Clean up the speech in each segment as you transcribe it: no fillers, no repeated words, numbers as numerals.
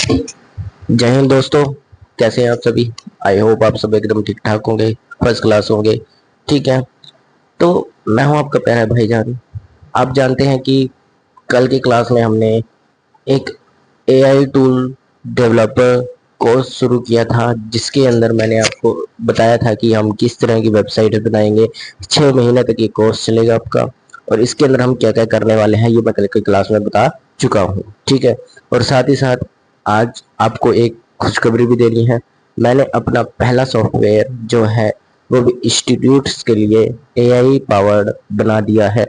जय हिंद दोस्तों। कैसे हैं आप सभी। आई होप आप सब एकदम ठीक ठाक होंगे, फर्स्ट क्लास होंगे। ठीक है, तो मैं हूं आपका प्यारा भाईजान। आप जानते हैं कि कल की क्लास में हमने एक एआई टूल डेवलपर कोर्स शुरू किया था, जिसके अंदर मैंने आपको बताया था कि हम किस तरह की वेबसाइट बनाएंगे। 6 महीने तक ये कोर्स चलेगा आपका, और इसके अंदर हम क्या क्या करने वाले हैं ये मैं कल की क्लास में बता चुका हूँ। ठीक है, और साथ ही साथ आज आपको एक खुशखबरी भी देनी है। मैंने अपना पहला सॉफ्टवेयर जो है वो भी इंस्टीट्यूट्स के लिए एआई पावर्ड बना दिया है।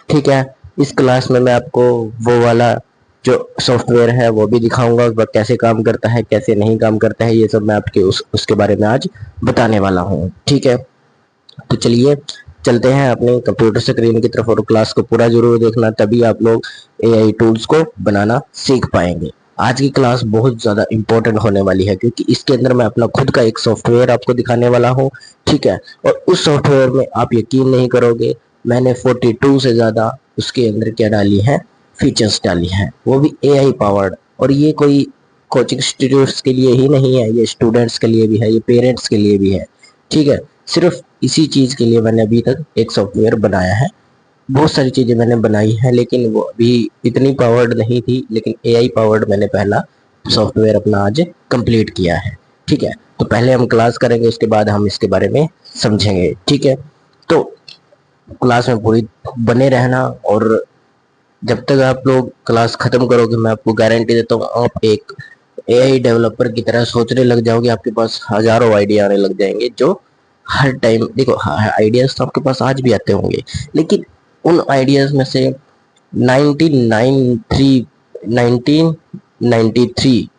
ठीक है, इस क्लास में मैं आपको वो वाला जो सॉफ्टवेयर है वो भी दिखाऊंगा, वह कैसे काम करता है कैसे नहीं काम करता है, ये सब मैं आपके उसके बारे में आज बताने वाला हूँ। ठीक है, तो चलिए चलते हैं अपने कंप्यूटर स्क्रीन की तरफ, और क्लास को पूरा जरूर देखना, तभी आप लोग एआई टूल्स को बनाना सीख पाएंगे। आज की क्लास बहुत ज़्यादा इंपॉर्टेंट होने वाली है, क्योंकि इसके अंदर मैं अपना खुद का एक सॉफ्टवेयर आपको दिखाने वाला हूँ। ठीक है, और उस सॉफ्टवेयर में आप यकीन नहीं करोगे, मैंने 42 से ज़्यादा उसके अंदर क्या डाली है, फीचर्स डाली हैं, वो भी एआई पावर्ड। और ये कोई कोचिंग इंस्टीट्यूट्स के लिए ही नहीं है, ये स्टूडेंट्स के लिए भी है, ये पेरेंट्स के लिए भी है। ठीक है, सिर्फ इसी चीज के लिए मैंने अभी तक एक सॉफ्टवेयर बनाया है। बहुत सारी चीजें मैंने बनाई है, लेकिन वो अभी इतनी पावर्ड नहीं थी, लेकिन एआई पावर्ड मैंने पहला सॉफ्टवेयर अपना आज कंप्लीट किया है। ठीक है, तो पहले हम क्लास करेंगे, उसके बाद हम इसके बारे में समझेंगे। ठीक है, तो क्लास में पूरी बने रहना, और जब तक आप लोग क्लास खत्म करोगे मैं आपको गारंटी देता हूँ आप एक एआई डेवलपर की तरह सोचने लग जाओगे। आपके पास हजारों आइडिया आने लग जाएंगे, जो हर टाइम देखो, आइडियाज तो आपके पास आज भी आते होंगे, लेकिन उन आइडियाज में से 1993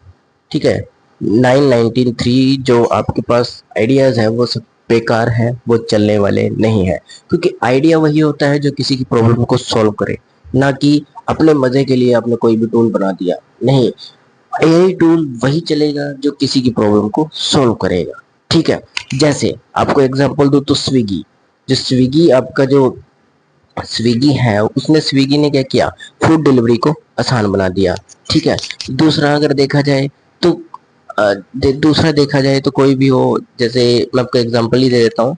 ठीक है, 993 जो आपके पास आइडियाज है वो सब बेकार है, वो चलने वाले नहीं है। क्योंकि आइडिया वही होता है जो किसी की प्रॉब्लम को सॉल्व करे, ना कि अपने मजे के लिए आपने कोई भी टूल बना दिया। नहीं, एआई टूल वही चलेगा जो किसी की प्रॉब्लम को सॉल्व करेगा। ठीक है, जैसे आपको एग्जांपल दूं तो स्विगी, जो स्विगी आपका जो स्विगी है, उसने स्विगी ने क्या किया, फूड डिलीवरी को आसान बना दिया। ठीक है, दूसरा अगर देखा जाए तो दूसरा देखा जाए तो कोई भी हो, जैसे मैं आपको एग्जांपल ही दे देता हूँ।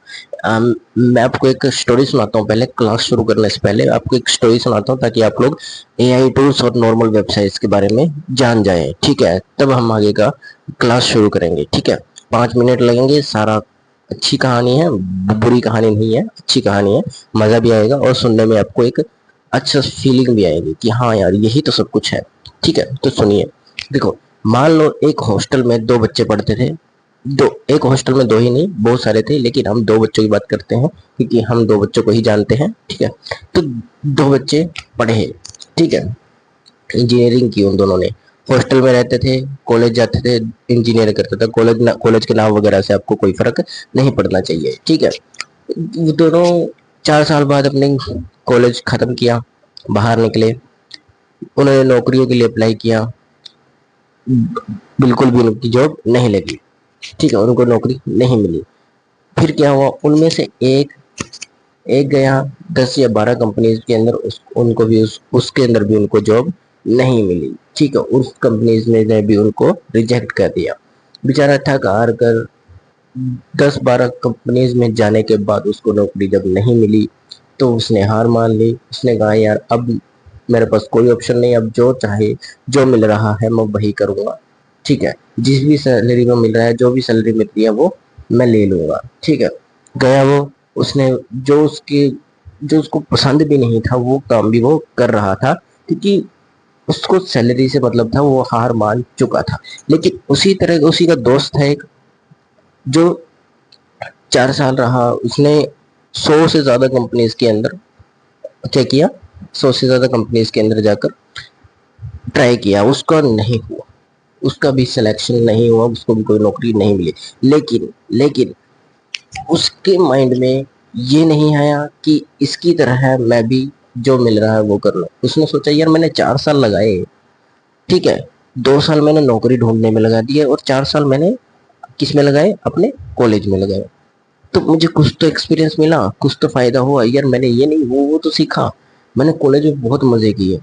मैं आपको एक स्टोरी सुनाता हूँ, पहले क्लास शुरू करने से पहले आपको एक स्टोरी सुनाता हूँ, ताकि आप लोग एआई टूल्स और नॉर्मल वेबसाइट्स के बारे में जान जाएं। ठीक है, तब हम आगे का क्लास शुरू करेंगे। ठीक है, 5 मिनट लगेंगे, सारा अच्छी कहानी है, बुरी कहानी नहीं है, अच्छी कहानी है, मजा भी आएगा और सुनने में आपको एक अच्छा फीलिंग भी आएगी कि हाँ यार यही तो सब कुछ है। ठीक है, तो सुनिए। देखो, मान लो एक हॉस्टल में दो बच्चे पढ़ते थे। दो, एक हॉस्टल में दो ही नहीं, बहुत सारे थे, लेकिन हम दो बच्चों की बात करते हैं, क्योंकि हम दो बच्चों को ही जानते हैं। ठीक है, तो दो बच्चे पढ़े। ठीक है, इंजीनियरिंग की उन दोनों ने, हॉस्टल में रहते थे, कॉलेज जाते थे, इंजीनियरिंग करते थे। कॉलेज के नाम वगैरह से आपको कोई फर्क नहीं पड़ना चाहिए। ठीक है, वो दोनों 4 साल बाद अपने कॉलेज खत्म किया, बाहर निकले, उन्होंने नौकरियों के लिए अप्लाई किया, बिल्कुल भी उनकी जॉब नहीं लगी। ठीक है, उनको नौकरी नहीं मिली। फिर क्या हुआ, उनमें से एक एक गया 10 या 12 कंपनीज के अंदर, उनको भी उसके अंदर भी उनको जॉब नहीं मिली। ठीक है, उस कंपनीज ने भी उनको रिजेक्ट कर दिया। बेचारा थक हार कर 10-12 कंपनीज में जाने के बाद उसको नौकरी जब नहीं मिली, तो उसने हार मान ली। उसने कहा यार अब मेरे पास कोई ऑप्शन नहीं, अब जो चाहे जो मिल रहा है मैं वही करूंगा। ठीक है, जिस भी सैलरी में मिल रहा है, जो भी सैलरी मिल रही है वो मैं ले लूंगा। ठीक है, गया वो, उसने जो उसको पसंद भी नहीं था वो काम भी वो कर रहा था, क्योंकि उसको सैलरी से मतलब था, वो हार मान चुका था। लेकिन उसी तरह उसी का दोस्त है एक, जो 4 साल रहा, उसने 100 से ज्यादा कंपनीज के अंदर क्या किया, 100 से ज्यादा कंपनीज के अंदर जाकर ट्राई किया, उसका नहीं हुआ, उसका भी सिलेक्शन नहीं हुआ, उसको भी कोई नौकरी नहीं मिली। लेकिन उसके माइंड में ये नहीं आया कि इसकी तरह है मैं भी जो मिल रहा है वो कर लूं। उसने सोचा यार मैंने 4 साल लगाए, ठीक है, 2 साल मैंने नौकरी ढूंढने में लगा दिए, और 4 साल मैंने किस में लगाए, अपने कॉलेज में लगाए, तो मुझे कुछ तो एक्सपीरियंस मिला, कुछ तो फायदा हुआ यार। मैंने ये नहीं वो तो सीखा, मैंने कॉलेज में बहुत मजे किए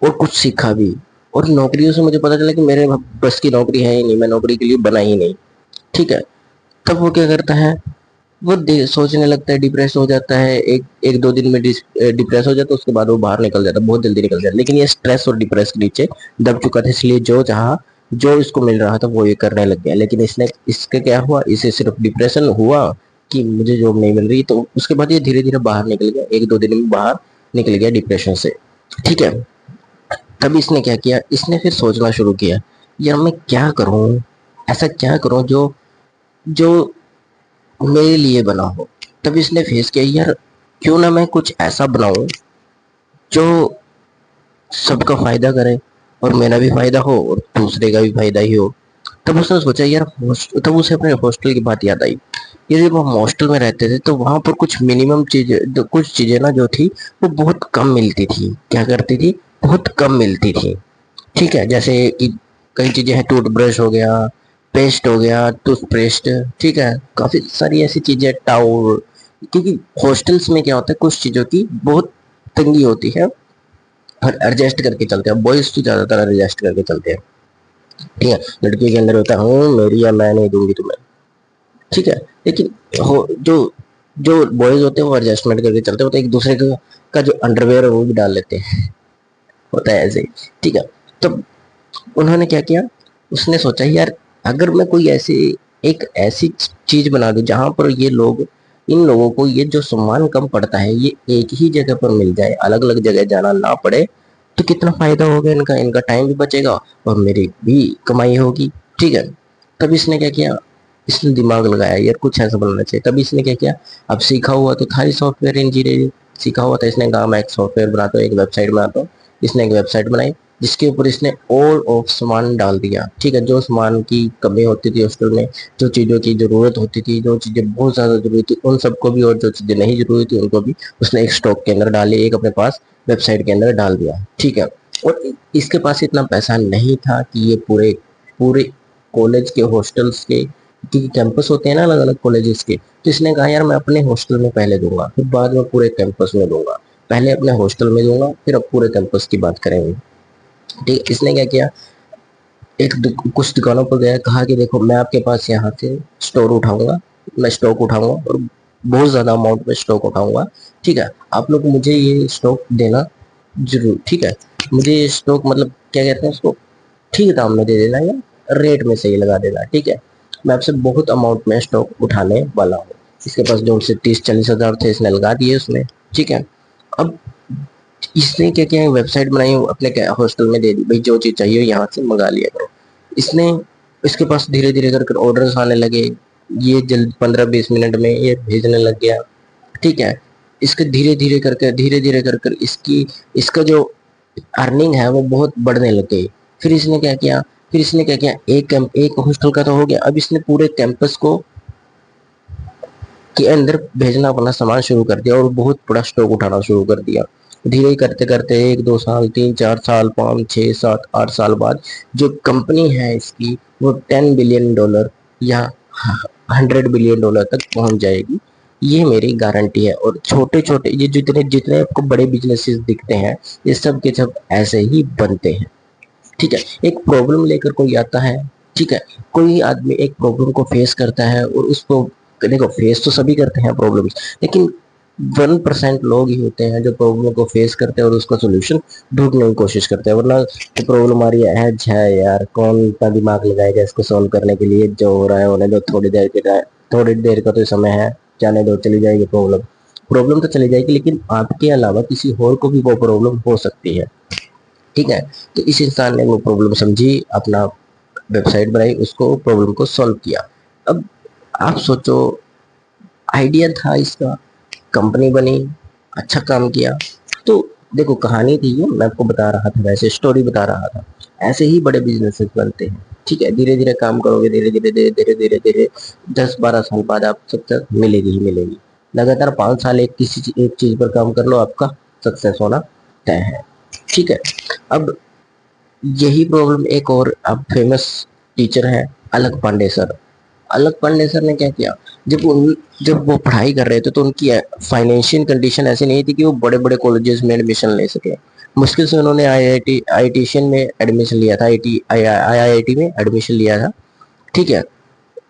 और कुछ सीखा भी। और नौकरियों से मुझे पता चला कि मेरे बस की नौकरी है ही नहीं, मैं नौकरी के लिए बना ही नहीं। ठीक है, तब वो क्या करता है, वो सोचने लगता है, डिप्रेस हो जाता है, एक एक दो दिन में डिप्रेस हो जाता है, उसके बाद वो बाहर निकल जाता है, बहुत जल्दी निकल जाता है। लेकिन ये स्ट्रेस और डिप्रेस के नीचे दब चुका था, इसलिए जो चाहा, जो इसको मिल रहा था वो ये करने लग गया। लेकिन इसने, इसका क्या हुआ, इसे सिर्फ डिप्रेशन हुआ कि मुझे जॉब नहीं मिल रही, तो उसके बाद ये धीरे धीरे बाहर निकल गया, एक दो दिन में बाहर निकल गया डिप्रेशन से। ठीक है, तब इसने क्या किया, इसने फिर सोचना शुरू किया, यार मैं क्या करूं, ऐसा क्या करूं जो जो मेरे लिए बना हो। तब इसने फेस किया, यार क्यों ना मैं कुछ ऐसा बनाऊं जो सबका फायदा करे, और मेरा भी फायदा हो और दूसरे का भी फायदा ही हो। तब उसने सोचा यार, तब उसे अपने हॉस्टल की बात याद आई। ये जब हम हॉस्टल में रहते थे तो वहां पर कुछ मिनिमम चीजें, कुछ चीजें ना जो थी वो बहुत कम मिलती थी। क्या करती थी, बहुत कम मिलती थी। ठीक है, जैसे कि कई चीजें हैं, टूथब्रश हो गया, पेस्ट हो गया, टूथपेस्ट। ठीक है, काफी सारी ऐसी चीजें, टाउल। क्योंकि हॉस्टल्स में क्या होता है, कुछ चीजों की बहुत तंगी होती है, और एडजस्ट करके चलते हैं। बॉयज तो ज्यादातर एडजस्ट करके चलते हैं। ठीक है, लड़कियों के अंदर होता है, हूँ मेरी या मैं नहीं दूंगी तुम्हें। ठीक है, लेकिन हो जो जो बॉयज होते हैं वो एडजस्टमेंट करके चलते होते हैं, एक दूसरे का जो अंडरवेयर है वो भी डाल लेते हैं, होता है ऐसे ही। ठीक है, तो उन्होंने क्या किया, उसने सोचा यार अगर मैं कोई ऐसी, एक ऐसी चीज बना दूं जहां पर ये लोग, इन लोगों को ये जो सामान कम पड़ता है ये एक ही जगह पर मिल जाए, अलग अलग जगह जाना ना पड़े, तो कितना फायदा होगा इनका, इनका टाइम भी बचेगा और मेरी भी कमाई होगी। ठीक है, तब इसने क्या किया, इसने दिमाग लगाया यार कुछ ऐसा बनना चाहिए। तब इसने क्या किया, अब सीखा हुआ तो था ही सॉफ्टवेयर इंजीनियरिंग, सीखा हुआ था। इसने कहा मैं एक सॉफ्टवेयर बनाता हूँ, एक वेबसाइट बनाता हूँ। इसने एक वेबसाइट बनाई जिसके ऊपर इसने ऑल ऑफ सामान डाल दिया। ठीक है, जो सामान की कमी होती थी हॉस्टल में, जो चीज़ों की ज़रूरत होती थी, जो चीज़ें बहुत ज़्यादा जरूरी थी उन सबको भी, और जो चीज़ें नहीं जरूरी थी उनको भी उसने एक स्टॉक के अंदर डाल लिया, एक अपने पास वेबसाइट के अंदर डाल दिया। ठीक है, और इसके पास इतना पैसा नहीं था कि ये पूरे पूरे कॉलेज के हॉस्टल्स के, क्योंकि कैंपस होते हैं ना अलग अलग कॉलेजेस के, तो इसने कहा यार मैं अपने हॉस्टल में पहले दूंगा, फिर बाद में पूरे कैंपस में दूंगा, पहले अपने हॉस्टल में दूंगा फिर अब पूरे कैंपस की बात करेंगे। ठीक, इसने क्या किया, कुछ दुकानों पर गया, कहा कि देखो मैं आपके पास यहाँ से स्टोर उठाऊंगा, मैं स्टॉक उठाऊंगा और बहुत ज्यादा अमाउंट में स्टॉक उठाऊंगा। ठीक है, आप लोग मुझे ये स्टॉक देना जरूर। ठीक है, मुझे ये स्टॉक मतलब क्या कहते हैं उसको, ठीक दाम में दे देना या रेट में सही लगा देना। ठीक है, मैं आपसे बहुत अमाउंट में स्टॉक उठाने वाला हूँ। इसके पास जो से 30-40 हजार थे इसने लगा दिए उसमें। ठीक है, अब इसने क्या किया, वेबसाइट बनाई अपने हॉस्टल में दे दी, भाई जो चीज चाहिए यहाँ से मंगा लिया करो। इसने, इसके पास धीरे धीरे करके ऑर्डर्स आने लगे, ये जल्द 15-20 मिनट में ये भेजने लग गया। ठीक है, इसके धीरे धीरे कर कर इसकी, इसका जो अर्निंग है वो बहुत बढ़ने लग गई। फिर इसने क्या किया, एक हॉस्टल का तो हो गया, अब इसने पूरे कैंपस को के अंदर भेजना अपना सामान शुरू कर दिया और बहुत बड़ा स्टॉक उठाना शुरू कर दिया। धीरे करते करते 1-2 साल, 3-4 साल, 5-6-7-8 साल बाद जो कंपनी है इसकी वो $10 बिलियन या $100 बिलियन तक पहुंच जाएगी, ये मेरी गारंटी है। और छोटे छोटे ये जितने जितने आपको बड़े बिजनेसेस दिखते हैं ये सब के सब ऐसे ही बनते हैं। ठीक है, एक प्रॉब्लम लेकर कोई आता है। ठीक है, कोई आदमी एक प्रॉब्लम को फेस करता है और उसको, देखो फेस तो सभी करते हैं प्रॉब्लम्स, लेकिन 1% लोग ही होते हैं जो प्रॉब्लम को फेस करते हैं और उसका सोल्यूशन ढूंढने की कोशिश करते हैं। वरना प्रॉब्लम आ रही है यार, कौन इतना दिमाग लगाएगा इसको सॉल्व करने के लिए, जो हो रहा है होने दो, थोड़ी देर का तो समय है, जाने दो, चली जाएगी प्रॉब्लम। प्रॉब्लम तो चली जाएगी लेकिन आपके अलावा किसी और को भी वो प्रॉब्लम हो सकती है। ठीक है, तो इस इंसान ने वो प्रॉब्लम समझी, अपना वेबसाइट बनाई, उसको प्रॉब्लम को सॉल्व किया। अब आप सोचो, आइडिया था इसका, कंपनी बनी, अच्छा काम किया। तो देखो कहानी थी ये, मैं आपको बता रहा था, वैसे स्टोरी बता रहा था। ऐसे ही बड़े बिजनेसेस बनते हैं। ठीक है, धीरे धीरे काम करोगे, धीरे धीरे धीरे धीरे धीरे धीरे 10-12 साल बाद आप सक्सेस मिलेगी ही मिलेगी। लगातार 5 साल एक चीज पर काम कर लो, आपका सक्सेस होना तय है। ठीक है, अब यही प्रॉब्लम एक और अब फेमस टीचर है, अलग पांडे सर। अलग पांडे सर ने क्या किया, जब वो पढ़ाई कर रहे थे तो उनकी फाइनेंशियल कंडीशन ऐसी नहीं थी कि वो बड़े बड़े कॉलेजेस में एडमिशन ले सके। मुश्किल से उन्होंने आईआईटी में एडमिशन लिया था, आईआईटी में एडमिशन लिया था। ठीक है।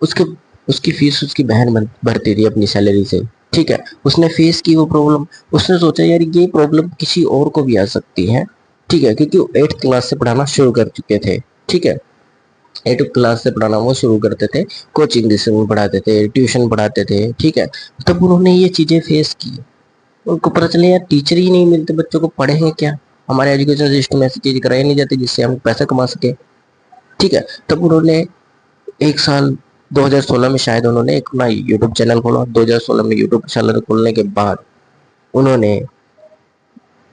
उसके उसकी फीस उसकी बहन भरती थी अपनी सैलरी से। ठीक है। उसने फेस की वो प्रॉब्लम। उसने सोचा यार ये प्रॉब्लम किसी और को भी आ सकती है। ठीक है, क्योंकि वो 8th क्लास से पढ़ाना शुरू कर चुके थे। ठीक है। 8th क्लास से पढ़ाना वो शुरू करते थे। कोचिंग में पढ़ाते थे, ट्यूशन पढ़ाते थे। ठीक है। तब उन्होंने ये चीजें फेस की। उनको पता चले यार टीचर ही नहीं मिलते, बच्चों को पढ़ेंगे क्या। हमारे एजुकेशन सिस्टम में ऐसी चीज कराई नहीं जाती जिससे हम पैसा कमा सके। ठीक है। तब उन्होंने एक साल 2016 में शायद उन्होंने एक अपना यूट्यूब चैनल खोला। 2016 में यूट्यूब चैनल खोलने के बाद उन्होंने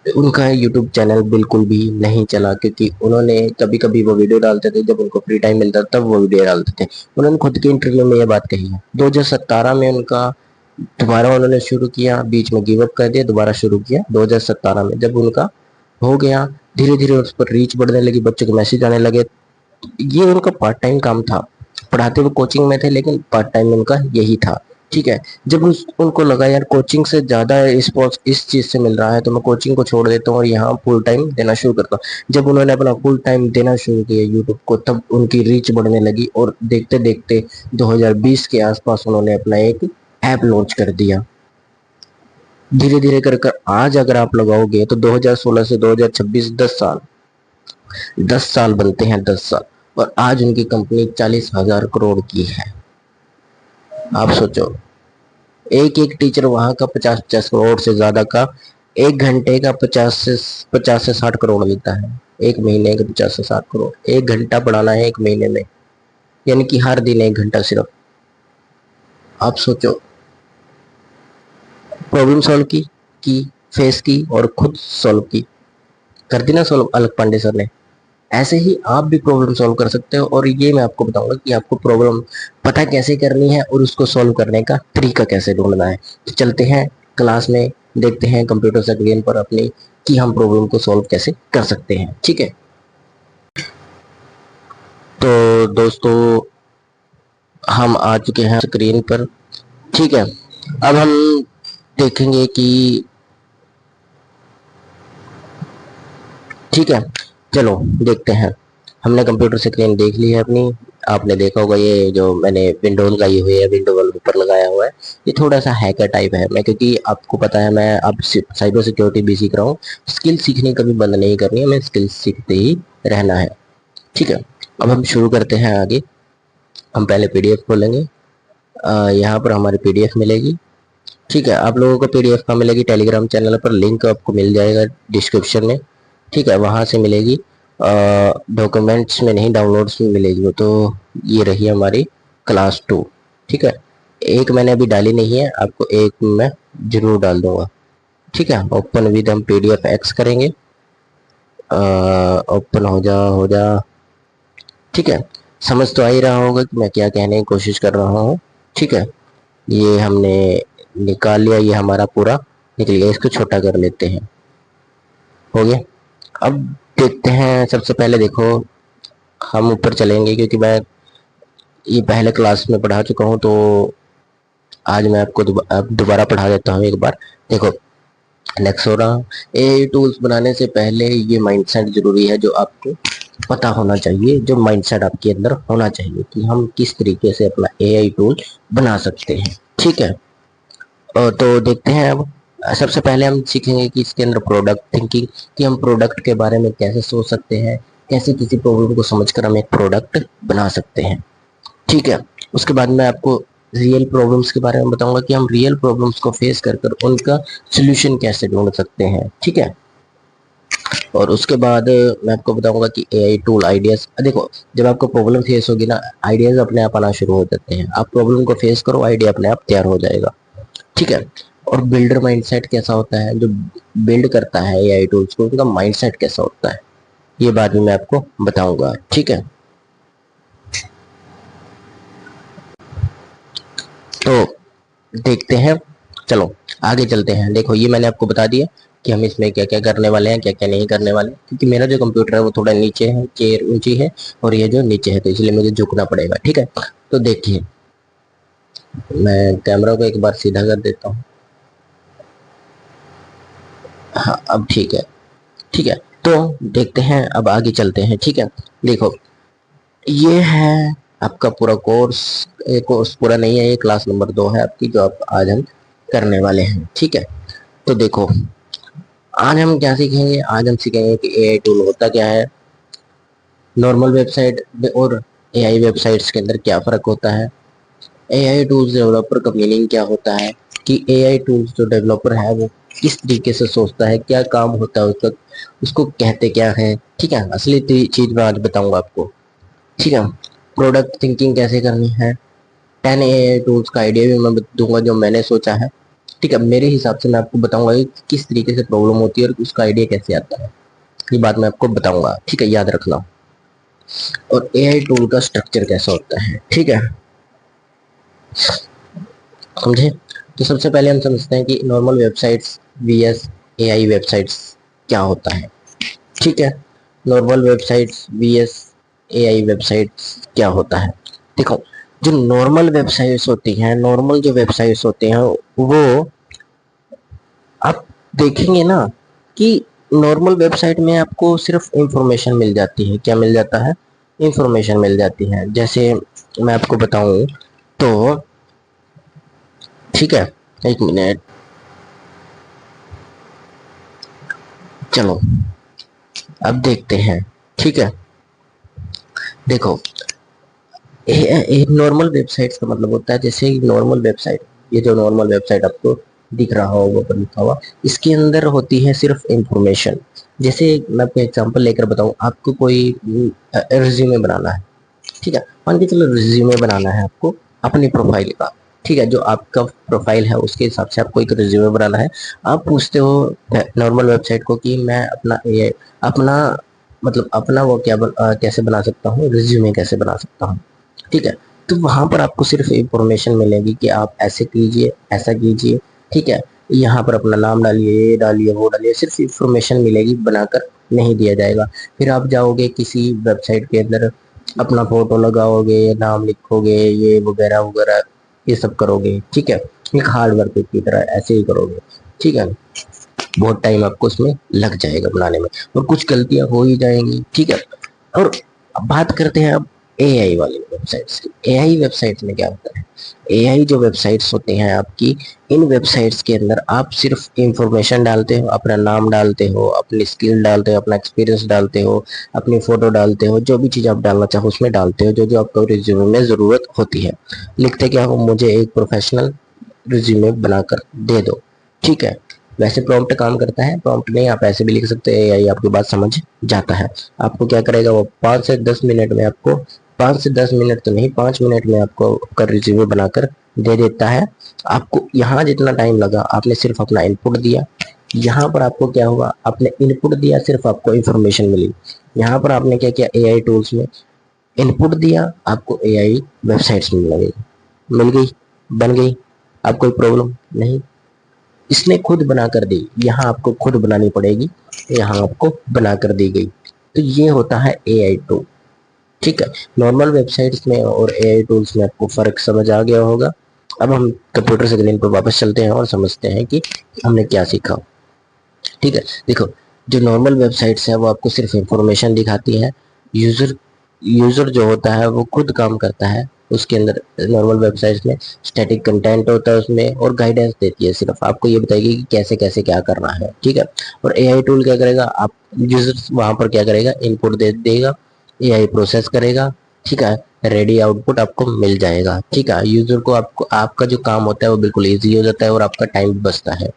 उनका यूट्यूब चैनल बिल्कुल भी नहीं चला, क्योंकि उन्होंने कभी कभी वो वीडियो डालते थे, जब उनको फ्री टाइम मिलता तब वो वीडियो डालते थे। उन्होंने खुद के इंटरव्यू में ये बात कही है। 2017 में उनका दोबारा उन्होंने शुरू किया, बीच में गिव अप कर दिया, दोबारा शुरू किया 2017 में। जब उनका हो गया, धीरे धीरे उस पर रीच बढ़ने लगी, बच्चों के मैसेज आने लगे। ये उनका पार्ट टाइम काम था। पढ़ाते हुए कोचिंग में थे, लेकिन पार्ट टाइम उनका यही था। ठीक है। जब उनको लगा यार कोचिंग से ज्यादा इस चीज से मिल रहा है, तो मैं कोचिंग को छोड़ देता हूँ और यहाँ फुल टाइम देना शुरू करता हूँ। जब उन्होंने अपना फुल टाइम देना शुरू किया यूट्यूब को, तब उनकी रीच बढ़ने लगी और देखते देखते 2020 के आसपास उन्होंने अपना एक ऐप लॉन्च कर दिया। धीरे धीरे कर कर आज अगर आप लगाओगे तो 2016 से 2026 10 साल, 10 साल बनते हैं, 10 साल। और आज उनकी कंपनी 40,000 करोड़ की है। आप सोचो, एक एक टीचर वहां का 50-50 करोड़ से ज्यादा का, एक घंटे का 50 से 60 करोड़ देता है। एक महीने के 50 से 60 करोड़, एक घंटा पढ़ाना है एक महीने में, यानी कि हर दिन 1 घंटा सिर्फ। आप सोचो, प्रॉब्लम सॉल्व की फेस की और खुद सॉल्व की, कर दी ना सॉल्व अलग पांडे सर ने। ऐसे ही आप भी प्रॉब्लम सॉल्व कर सकते हो, और ये मैं आपको बताऊंगा कि आपको प्रॉब्लम पता कैसे करनी है और उसको सॉल्व करने का तरीका कैसे ढूंढना है। तो चलते हैं क्लास में, देखते हैं कंप्यूटर स्क्रीन पर अपनी कि हम प्रॉब्लम को सॉल्व कैसे कर सकते हैं। ठीक है। तो दोस्तों, हम आ चुके हैं स्क्रीन पर। ठीक है। अब हम देखेंगे कि, ठीक है, चलो देखते हैं। हमने कंप्यूटर स्क्रीन देख ली है अपनी। आपने देखा होगा ये जो मैंने विंडोज लगाई हुई है, विंडो वॉलपेपर लगाया हुआ है, ये थोड़ा सा हैकर टाइप है। मैं, क्योंकि आपको पता है मैं अब साइबर सिक्योरिटी भी सीख रहा हूँ। स्किल सीखने कभी बंद नहीं करनी है, हमें स्किल सीखते ही रहना है। ठीक है। अब हम शुरू करते हैं आगे। हम पहले पीडीएफ खोलेंगे। यहाँ पर हमारी पीडीएफ मिलेगी। ठीक है। आप लोगों को पीडीएफ कहाँ मिलेगी? टेलीग्राम चैनल पर लिंक आपको मिल जाएगा डिस्क्रिप्शन में। ठीक है, वहां से मिलेगी। डॉक्यूमेंट्स में नहीं, डाउनलोड्स में मिलेगी वो तो। ये रही हमारी क्लास 2। ठीक है। एक मैंने अभी डाली नहीं है, आपको एक मैं जरूर डाल दूंगा। ठीक है। ओपन विद हम पीडीएफ एक्स करेंगे। ओपन हो जा। ठीक है। समझ तो आ ही रहा होगा कि मैं क्या कहने की कोशिश कर रहा हूँ। ठीक है। ये हमने निकाल लिया, ये हमारा पूरा निकल गया। इसको छोटा कर लेते हैं। हो गया। अब देखते हैं, सबसे पहले देखो, हम ऊपर चलेंगे क्योंकि मैं ये पहले क्लास में पढ़ा चुका हूँ, तो आज मैं आपको दोबारा पढ़ा देता हूँ एक बार। देखो, नेक्स्ट हो रहा, ए टूल्स बनाने से पहले ये माइंडसेट जरूरी है, जो आपको पता होना चाहिए, जो माइंडसेट आपके अंदर होना चाहिए कि हम किस तरीके से अपना एआई टूल बना सकते हैं। ठीक है। तो देखते हैं अब। सबसे पहले हम सीखेंगे कि इसके अंदर प्रोडक्ट थिंकिंग, कि हम प्रोडक्ट के बारे में कैसे सोच सकते हैं, कैसे किसी प्रॉब्लम को समझकर हम एक प्रोडक्ट बना सकते हैं। ठीक है। उसके बाद मैं आपको रियल प्रॉब्लम्स के बारे में बताऊंगा कि हम रियल प्रॉब्लम्स को फेस कर कर उनका सोल्यूशन कैसे ढूंढ सकते हैं। ठीक है। और उसके बाद मैं आपको बताऊंगा कि एआई टूल आइडियाज। देखो, जब आपको प्रॉब्लम फेस होगी ना, आइडियाज अपने आप आना शुरू हो जाते हैं। आप प्रॉब्लम को फेस करो, आइडिया अपने आप तैयार हो जाएगा। ठीक है। और बिल्डर माइंडसेट कैसा होता है, जो बिल्ड करता है एआई टूल्स को, उनका माइंडसेट कैसा होता है, ये बात भी मैं आपको बताऊंगा। ठीक है। तो देखते हैं, चलो आगे चलते हैं। देखो, ये मैंने आपको बता दिया कि हम इसमें क्या क्या करने वाले हैं, क्या क्या नहीं करने वाले, क्योंकि मेरा जो कंप्यूटर है वो थोड़ा नीचे है, चेयर ऊंची है और ये जो नीचे है, तो इसलिए मुझे झुकना पड़ेगा। ठीक है। तो देखिए, मैं कैमरा को एक बार सीधा कर देता हूँ। हाँ, अब ठीक है। ठीक है, तो देखते हैं, अब आगे चलते हैं। ठीक है, देखो ये है आपका पूरा कोर्स। ये कोर्स पूरा नहीं है, ये क्लास नंबर 2 है आपकी, जो आप आज हम करने वाले हैं। ठीक है, तो देखो आज हम क्या सीखेंगे, आज हम सीखेंगे कि एआई टूल होता क्या है, नॉर्मल वेबसाइट और एआई वेबसाइट्स के अंदर क्या फ़र्क होता है, एआई टूल्स डेवलपर का मीनिंग क्या होता है, कि एआई टूल्स जो डेवलपर है वो किस तरीके से सोचता है, क्या काम होता है उसका, उसको कहते क्या है। ठीक है, असली चीज़ मैं आज बताऊंगा आपको। ठीक है, प्रोडक्ट थिंकिंग कैसे करनी है, 10 एआई टूल्स का आइडिया भी मैं दूंगा जो मैंने सोचा है। ठीक है, मेरे हिसाब से मैं आपको बताऊंगा कि किस तरीके से प्रॉब्लम होती है और उसका आइडिया कैसे आता है, ये बात मैं आपको बताऊंगा। ठीक है, याद रखना। और एआई टूल का स्ट्रक्चर कैसा होता है, ठीक है, समझे। तो सबसे पहले हम समझते हैं कि normal websites VS AI websites क्या होता है। ठीक है, normal websites VS AI websites क्या होता है। देखो, जो नॉर्मल वेबसाइट्स होती हैं, नॉर्मल जो वेबसाइट्स होते हैं वो आप देखेंगे ना कि नॉर्मल वेबसाइट में आपको सिर्फ इंफॉर्मेशन मिल जाती है। क्या मिल जाता है, इंफॉर्मेशन मिल जाती है। जैसे मैं आपको बताऊं तो, ठीक है, एक मिनट, चलो अब देखते हैं। ठीक है, देखो एक नॉर्मल वेबसाइट का मतलब होता है, जैसे नॉर्मल वेबसाइट, ये जो नॉर्मल वेबसाइट आपको दिख रहा होगा ऊपर लिखा हुआ, इसके अंदर होती है सिर्फ इंफॉर्मेशन। जैसे मैं आपको एग्जांपल लेकर बताऊं, आपको कोई रिज्यूमे बनाना है। ठीक है, मान के चलो रिज्यूमे बनाना है आपको अपनी प्रोफाइल का। ठीक है, जो आपका प्रोफाइल है उसके हिसाब से आपको एक रिज्यूमे बनाना है। आप पूछते हो नॉर्मल वेबसाइट को कि मैं अपना ये अपना मतलब अपना वो कैसे बना सकता हूँ, रिज्यूमे कैसे बना सकता हूँ। ठीक है, तो वहां पर आपको सिर्फ इंफॉर्मेशन मिलेगी कि आप ऐसे कीजिए, ऐसा कीजिए। ठीक है, यहाँ पर अपना नाम डालिए, ये डालिए, वो डालिए, सिर्फ इंफॉर्मेशन मिलेगी, बनाकर नहीं दिया जाएगा। फिर आप जाओगे किसी वेबसाइट के अंदर, अपना फोटो लगाओगे, नाम लिखोगे, ये वगैरह वगैरह ये सब करोगे। ठीक है, एक हार्ड वर्क की तरह ऐसे ही करोगे। ठीक है, बहुत टाइम आपको उसमें लग जाएगा बनाने में, और कुछ गलतियां हो ही जाएंगी। ठीक है, और अब बात करते हैं अब एआई वाली वेबसाइट्स की। एआई वेबसाइट में क्या होता है, एआई जो वेबसाइट्स होती हैं आपकी, इन वेबसाइट्स के अंदर आप सिर्फ इंफॉर्मेशन डालते हो, अपना नाम डालते हो, अपनी स्किल डालते हो, अपना एक्सपीरियंस डालते हो, अपनी फोटो डालते हो, जो भी चीज़ आप डालना चाहो उसमें डालते हो, जो जो आपको रिज्यूमे में ज़रूरत होती है। लिखते क्या हो, मुझे एक प्रोफेशनल रिज्यूमे बनाकर दे दो। ठीक है, वैसे प्रॉम्प्ट काम करता है, प्रॉम्प्ट नहीं आप ऐसे भी लिख सकते हैं, एआई आपकी बात समझ जाता है। आपको क्या करेगा, वो 5 से 10 मिनट में आपको, 5 से 10 मिनट तो नहीं, 5 मिनट में आपको आपका रिज्यूमे बनाकर दे देता है। आपको यहाँ जितना टाइम लगा, आपने सिर्फ अपना इनपुट दिया। यहाँ पर आपको क्या हुआ, आपने इनपुट दिया, सिर्फ आपको इंफॉर्मेशन मिली। यहाँ पर आपने क्या किया, एआई टूल्स में इनपुट दिया, आपको एआई वेबसाइट्स मिल गई, मिल गई, बन गई। अब कोई प्रॉब्लम नहीं, इसने खुद बना कर दी, यहाँ आपको खुद बनानी पड़ेगी, यहाँ आपको बना कर दी गई। तो ये होता है एआई टूल। ठीक है, नॉर्मल वेबसाइट्स में और एआई टूल्स में आपको फर्क समझ आ गया होगा। अब हम कंप्यूटर स्क्रीन पर वापस चलते हैं और समझते हैं कि हमने क्या सीखा। ठीक है, देखो, जो नॉर्मल वेबसाइट्स है वो आपको सिर्फ इंफॉर्मेशन दिखाती है। यूजर यूजर जो होता है वो खुद काम करता है उसके अंदर। नॉर्मल वेबसाइट्स में स्टैटिक कंटेंट होता है उसमें, और गाइडेंस देती है, सिर्फ आपको ये बताएगी कि कैसे कैसे क्या करना है। ठीक है, और एआई टूल क्या करेगा, आप यूजर वहां पर क्या करेगा, इनपुट दे देगा, एआई प्रोसेस करेगा। ठीक है, रेडी आउटपुट आपको मिल जाएगा। ठीक है, यूजर को आपको आपका जो काम होता है वो बिल्कुल ईजी हो जाता है और आपका टाइम भी बचता है।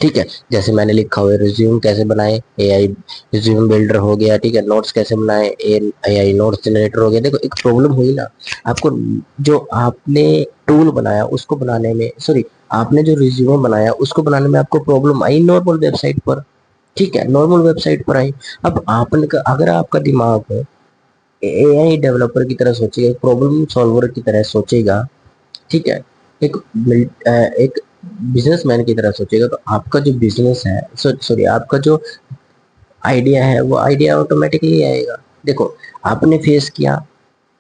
ठीक है, जैसे मैंने लिखा हुआ है, रिज्यूम कैसे बनाए, एआई रिज्यूम बिल्डर हो गया। ठीक है, नोट्स कैसे बनाए, एआई नोट्स जनरेटर हो गया। देखो, एक प्रॉब्लम हुई ना आपको, जो आपने टूल बनाया उसको बनाने में, सॉरी, आपने जो रिज्यूम बनाया उसको बनाने में आपको प्रॉब्लम आई नॉर्मल वेबसाइट पर। ठीक है, नॉर्मल वेबसाइट पर आई। अब आपने अगर आपका दिमाग एआई डेवलपर की तरह सोचेगा, प्रॉब्लम सॉल्वर की तरह सोचेगा, ठीक है, एक एक बिजनेसमैन की तरह सोचेगा, तो आपका जो बिजनेस है, सॉरी, आपका जो आइडिया है वो आइडिया ऑटोमेटिकली आएगा। देखो, आपने फेस किया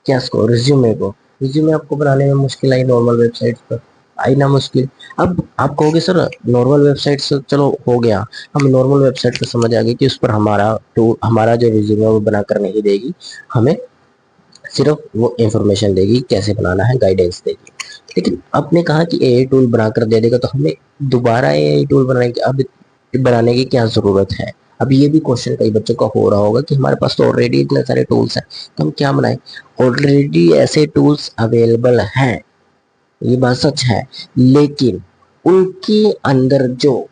क्या, इसको, रिज्यूमे को, रिज्यूमे आपको बनाने में मुश्किल आई नॉर्मल वेबसाइट पर, आई ना मुश्किल। अब आप कहोगे सर नॉर्मल वेबसाइट से चलो हो गया, हम नॉर्मल वेबसाइट से समझ आ गए कि उस पर हमारा जो रिज्यूमे वो बनाकर नहीं देगी, हमें सिर्फ वो इंफॉर्मेशन देगी कैसे बनाना है, गाइडेंस देगी। लेकिन आपने कहा कि एआई टूल बनाकर दे देगा, तो हमें दोबारा एआई टूल बनाने की क्या जरूरत है? अब ये भी क्वेश्चन कई बच्चों का हो रहा होगा कि हमारे पास तो ऑलरेडी इतने सारे टूल्स हैं, तो हम क्या बनाएं? ऑलरेडी ऐसे टूल्स अवेलेबल हैं, ये बात सच है, लेकिन उनके अंदर जो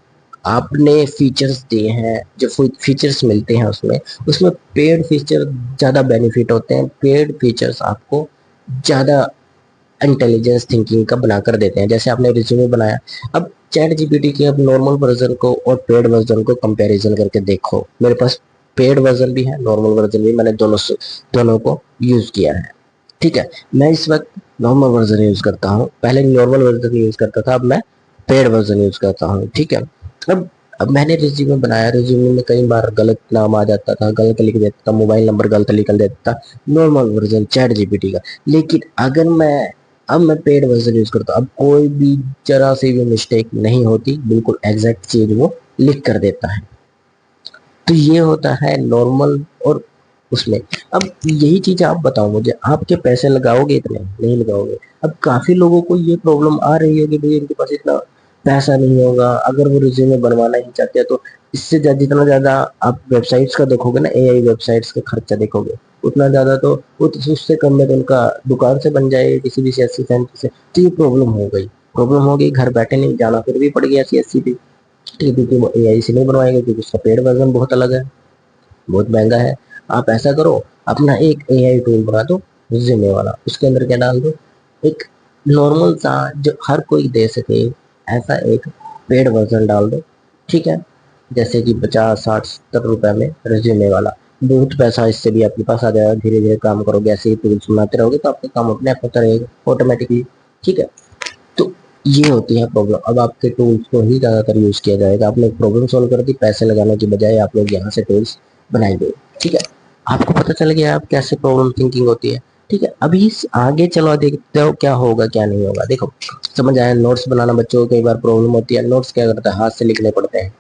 आपने फीचर्स दिए हैं, जो फीचर्स मिलते हैं उसमें उसमें पेड फीचर ज़्यादा बेनिफिट होते हैं। पेड फीचर्स आपको ज़्यादा इंटेलिजेंस थिंकिंग का बनाकर देते हैं। जैसे आपने रिज्यूमे बनाया, अब चैट जीपीटी के अब नॉर्मल वर्जन को और पेड वर्जन को कंपैरिजन करके देखो। मेरे पास पेड वर्जन भी है, नॉर्मल वर्जन भी, मैंने दोनों को यूज किया है। ठीक है, मैं इस वक्त नॉर्मल वर्जन यूज करता हूँ, पहले नॉर्मल वर्जन यूज करता था, अब मैं पेड वर्जन यूज करता हूँ। ठीक है, अब मैंने रिज्यूमे बनाया, रिज्यूमे में कई बार गलत नाम आ जाता था, गलत लिख देता था, मोबाइल नंबर गलत निकल देता था, नॉर्मल वर्जन चैट जीपीटी का। लेकिन अगर मैं पेड वर्जन यूज करता हूँ, अब कोई भी जरा सी भी मिस्टेक नहीं होती, बिल्कुल एग्जैक्ट चीज वो लिख कर देता है। तो ये होता है नॉर्मल और उसमें। अब यही चीज आप बताओ मुझे, आपके पैसे लगाओगे इतने? नहीं लगाओगे। अब काफी लोगों को ये प्रॉब्लम आ रही है कि भाई इनके पास इतना पैसा नहीं होगा, अगर वो रिज्यूमे बनवाना ही चाहते हैं तो इससे जितना ज्यादा आप वेबसाइट्स का देखोगे ना, एआई वेबसाइट्स का खर्चा देखोगे, उतना ज्यादा तो उससे कम में तो उनका दुकान से बन जाए किसी भी सीएससी सेंटर से। तो ये प्रॉब्लम हो गई, घर बैठे नहीं जाना फिर भी पड़ गया सीएससी पे। ठीक है, क्योंकि वो एआई से नहीं बनवाएंगे, क्योंकि उसका पेड वर्जन बहुत अलग है, बहुत महंगा है। आप ऐसा करो, अपना एक एआई टूल बना दो रिज्यूमे वाला, उसके अंदर क्या डाल दो, एक नॉर्मल सा जो हर कोई दे सके ऐसा एक पेड वर्जन डाल दो। ठीक है, जैसे कि 50, 60, 70 रुपए में रिज्यूमे वाला, बहुत पैसा इससे भी आपके पास आ जाएगा। धीरे धीरे काम करोगे, ऐसे ही टूल्स बनाते रहोगे तो आपका काम अपने आप होता रहेगा ऑटोमेटिकली। ठीक है, तो ये होती है प्रॉब्लम। अब आपके टूल्स को ही ज्यादातर यूज किया जाएगा, आपने प्रॉब्लम सॉल्व कर दी, पैसे लगाने की बजाय आप लोग यहाँ से टूल्स बनाएंगे। ठीक है, आपको पता चल गया आप कैसे प्रॉब्लम थिंकिंग होती है। ठीक है, अभी आगे चलो देखते हो क्या होगा क्या नहीं होगा। देखो, समझ आया, नोट्स बनाना बच्चों को कई बार प्रॉब्लम होती है। नोट्स क्या करता है, हाथ से लिखने पड़ते हैं।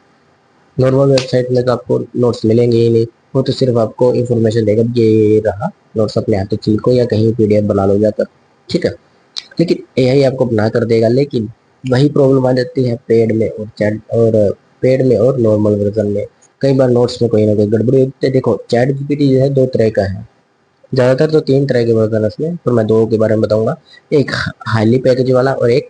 नॉर्मल वेबसाइट में तो आपको नोट्स मिलेंगे ही नहीं, वो तो सिर्फ आपको इन्फॉर्मेशन देगा, ये रहा नोट्स, अपने हाथों से लिखो या कहीं पीडीएफ बना लो जाकर। ठीक है, लेकिन एआई आपको बना कर देगा। लेकिन वही प्रॉब्लम आ जाती है पेड में और नॉर्मल वर्जन में। कई बार नोट्स में कोई ना कोई गड़बड़ी होती है। देखो, चैट जीपीटी जो है दो तरह का है, ज्यादातर तो तीन तरह के वर्जन है इसमें, पर मैं दो के बारे में बताऊंगा। एक हाईली पैकेज वाला और एक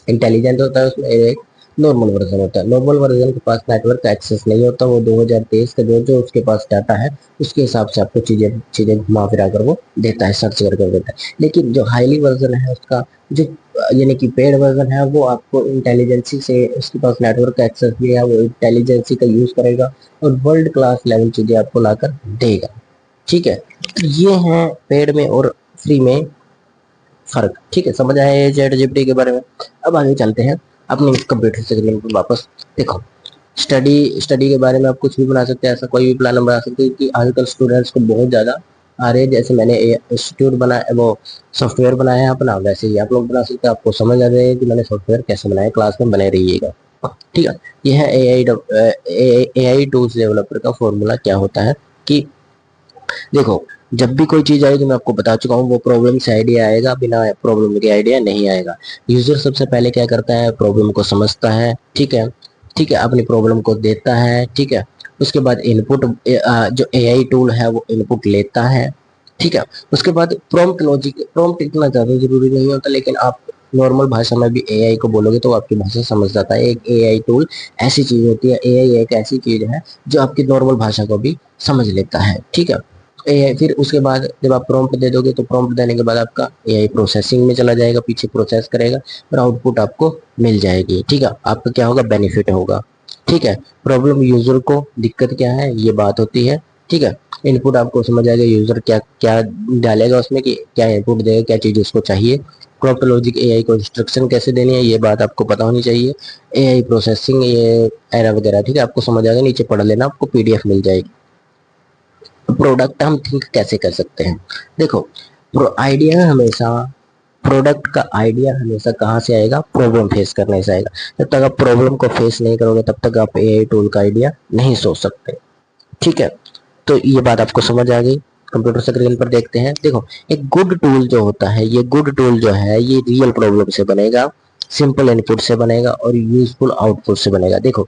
इंटेलिजेंट होता है, उसमें एक नॉर्मल वर्जन होता है। नॉर्मल वर्जन के पास नेटवर्क का एक्सेस नहीं होता, वो 2023 का जो जो उसके पास डाटा है उसके हिसाब से आपको चीजें चीजें घुमा फिरा कर वो देता है, सर्च कर देता है। लेकिन जो हाईली वर्जन है उसका, जो यानी कि पेड वर्जन है, वो आपको इंटेलिजेंसी से, उसके पास नेटवर्क का एक्सेस भी है, वो इंटेलिजेंसी का यूज करेगा और वर्ल्ड क्लास लेवल चीजें आपको लाकर देगा। ठीक है, तो ये है पेड में और फ्री में फर्क। ठीक है, समझ आया ये चैट जीपीटी के बारे में। अब आगे चलते हैं अपने कंप्यूटर स्क्रीन पर वापस। देखो, स्टडी के बारे में आप कुछ भी बना सकते हैं, ऐसा कोई भी प्लान बना सकते हैं कि आजकल स्टूडेंट्स को बहुत ज़्यादा आ रहे हैं। जैसे मैंने इंस्टीट्यूट बनाया, वो सॉफ्टवेयर बनाया है अपना, वैसे ही आप लोग बना सकते हैं। आपको समझ आ जाएगा कि मैंने सॉफ्टवेयर कैसे बनाया, क्लास में बने रहिएगा। ठीक है, ये है ए आई टूल्स डेवलपर का फॉर्मूला क्या होता है कि देखो, जब भी कोई चीज आएगी, मैं आपको बता चुका हूँ, वो प्रॉब्लम से आइडिया आएगा, बिना प्रॉब्लम के आइडिया नहीं आएगा। यूजर सबसे पहले क्या करता है, प्रॉब्लम को समझता है। ठीक है, ठीक है, अपनी प्रॉब्लम को देता है। ठीक है, उसके बाद इनपुट, जो एआई टूल है वो इनपुट लेता है। ठीक है, उसके बाद प्रॉम्प्ट लॉजिक, प्रॉम्प्ट इतना ज्यादा जरूरी नहीं होता, लेकिन आप नॉर्मल भाषा में भी एआई को बोलोगे तो आपकी भाषा समझ जाता है। एक एआई टूल ऐसी चीज होती है, एआई एक ऐसी चीज है जो आपकी नॉर्मल भाषा को भी समझ लेता है। ठीक है, फिर उसके बाद जब आप प्रॉम्प्ट दे दोगे तो प्रॉम्प्ट देने के बाद आपका एआई प्रोसेसिंग में चला जाएगा, पीछे प्रोसेस करेगा और आउटपुट आपको मिल जाएगी। ठीक है, आपका क्या होगा, बेनिफिट होगा। ठीक है, प्रॉब्लम यूजर को दिक्कत क्या है ये बात होती है। ठीक है, इनपुट आपको समझ आएगा, यूजर क्या क्या डालेगा उसमें, कि क्या इनपुट देगा, क्या चीज उसको चाहिए। प्रॉम्प्ट लॉजिक, एआई को इंस्ट्रक्शन कैसे देनी है ये बात आपको पता होनी चाहिए। एआई प्रोसेसिंग, ये एरा वगैरह, ठीक है, आपको समझ आएगा, नीचे पढ़ लेना, आपको पीडीएफ मिल जाएगी। प्रोडक्ट हम थिंक कैसे कर सकते हैं। देखो, आइडिया हमेशा प्रोडक्ट का आइडिया हमेशा कहाँ से आएगा, प्रॉब्लम फेस करने से आएगा। जब तक आप प्रॉब्लम को फेस नहीं करोगे तब तक आप एआई टूल का आइडिया नहीं सोच सकते। ठीक है, तो ये बात आपको समझ आ गई। कंप्यूटर स्क्रीन पर देखते हैं। देखो, एक गुड टूल जो होता है, ये गुड टूल जो है ये रियल प्रॉब्लम से बनेगा, सिंपल इनपुट से बनेगा और यूजफुल आउटपुट से बनेगा। देखो,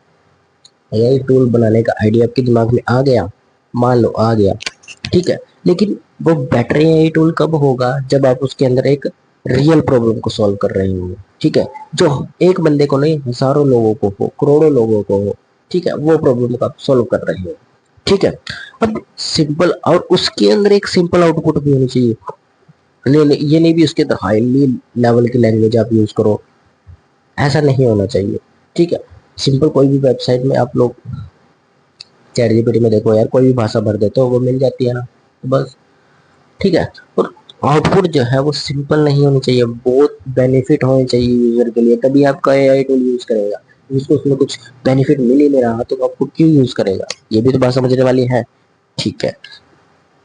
एआई टूल बनाने का आइडिया आपके दिमाग में आ गया, मान लो आ गया, ठीक है, लेकिन वो बेटर एआई टूल कब होगा, जब आप उसके अंदर एक रियल प्रॉब्लम को सॉल्व कर रहे हो। ठीक है, जो एक बंदे को नहीं, हजारों लोगों को हो, करोड़ों लोगों को हो, ठीक है, वो प्रॉब्लम को आप सॉल्व कर रहे हो। ठीक है, अब सिंपल, और उसके अंदर एक सिंपल आउटपुट भी होनी चाहिए। ये नहीं भी उसके अंदर हाईली लेवल की लैंग्वेज आप यूज करो, ऐसा नहीं होना चाहिए। ठीक है, सिंपल कोई भी वेबसाइट में आप लोग चैट जीपीटी में देखो यार, कोई भी भाषा भर देते हो वो मिल जाती है ना, तो बस। ठीक है, और आउटपुट जो है वो सिंपल नहीं होनी चाहिए, बहुत बेनिफिट होने चाहिए यूजर के लिए, तभी आपका एआई टूल यूज करेगा। उसको उसमें कुछ बेनिफिट मिल ही नहीं रहा तो आपको क्यों यूज करेगा, ये भी तो बात समझने वाली है। ठीक है,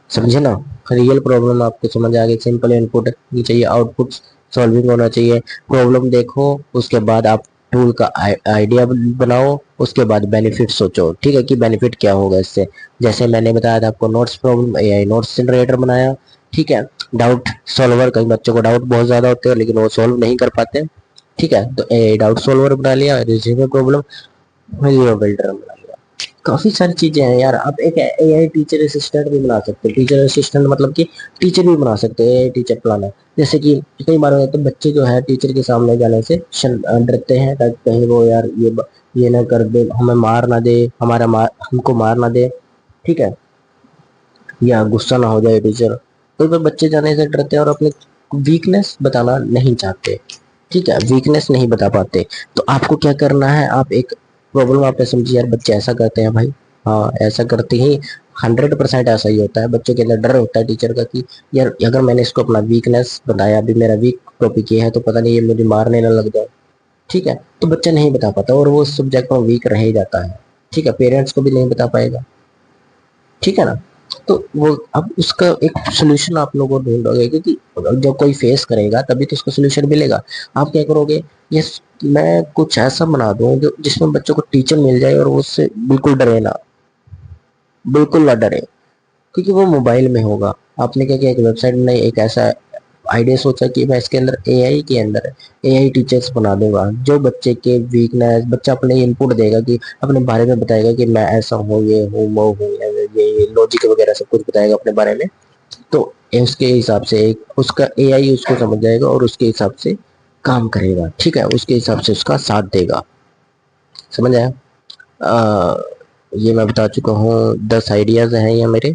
समझे ना, रियल प्रॉब्लम आपको समझ आ गई, सिंपल इनपुट नहीं चाहिए, आउटपुट सॉल्विंग होना चाहिए। प्रॉब्लम देखो, उसके बाद आप टूल का आइडिया बनाओ, उसके बाद बेनिफिट सोचो। ठीक है, कि बेनिफिट क्या होगा इससे। जैसे मैंने बताया था आपको notes problem, AI notes generator बनाया। ठीक है, डाउट सॉल्वर, कई बच्चों को डाउट बहुत ज्यादा होते हैं लेकिन वो सॉल्व नहीं कर पाते। ठीक है, तो एआई डाउट सॉल्वर बना लिया, रिज्यूमे प्रॉब्लम, रिज्यूमे बिल्डर बना लिया। काफी सारी चीजें हैं यार। आप एक एआई टीचर असिस्टेंट भी बना सकते हो। टीचर असिस्टेंट मतलब कि टीचर भी बना सकते हो, एआई टीचर प्लानर। जैसे कि कई बार होता है बच्चे जो है टीचर के सामने जाने से डरते हैं, ताकि कहीं वो यार ये ना कर दे, हमें मार ना दे, हमको मार ना दे। ठीक है, या गुस्सा ना हो जाए टीचर। कई बार बच्चे जाने से डरते हैं और अपनी वीकनेस बताना नहीं चाहते। ठीक है, वीकनेस नहीं बता पाते। तो आपको क्या करना है, आप एक प्रॉब्लम आपने समझी यार, बच्चे ऐसा करते हैं भाई, हाँ ऐसा करते ही, 100% ऐसा ही होता है। बच्चों के अंदर डर होता है टीचर का कि यार अगर मैंने इसको अपना वीकनेस बताया, अभी मेरा वीक टॉपिक ये है, तो पता नहीं ये मुझे मारने ना लग जाए। ठीक है, तो बच्चा नहीं बता पाता और वो उस सब्जेक्ट में वीक रह ही जाता है। ठीक है, पेरेंट्स को भी नहीं बता पाएगा। ठीक है ना, तो वो अब उसका एक सोल्यूशन आप लोगों को ढूंढोगे, क्योंकि जब कोई फेस करेगा तभी तो उसका सोल्यूशन मिलेगा। आप क्या करोगे, ये मैं कुछ ऐसा बना दूं जो जिसमें बच्चों को टीचर मिल जाए और वो उससे बिल्कुल डरे ना, बिल्कुल ना डरे, क्योंकि वो मोबाइल में होगा। आपने क्या किया, एक वेबसाइट में एक ऐसा आइडिया सोचा कि मैं इसके अंदर एआई के अंदर एआई टीचर्स बना दूंगा, जो बच्चे के वीकनेस, बच्चा अपने इनपुट देगा कि अपने बारे में बताएगा कि मैं ऐसा हूँ, ये हूँ, वो हूँ, ये लॉजिक वगैरह सब कुछ बताएगा अपने बारे में। तो उसके हिसाब से एक उसका एआई उसको समझ जाएगा और उसके हिसाब से काम करेगा। ठीक है, उसके हिसाब से उसका साथ देगा। समझ आया। अ, ये मैं बता चुका हूँ, 10 आइडियाज हैं ये मेरे।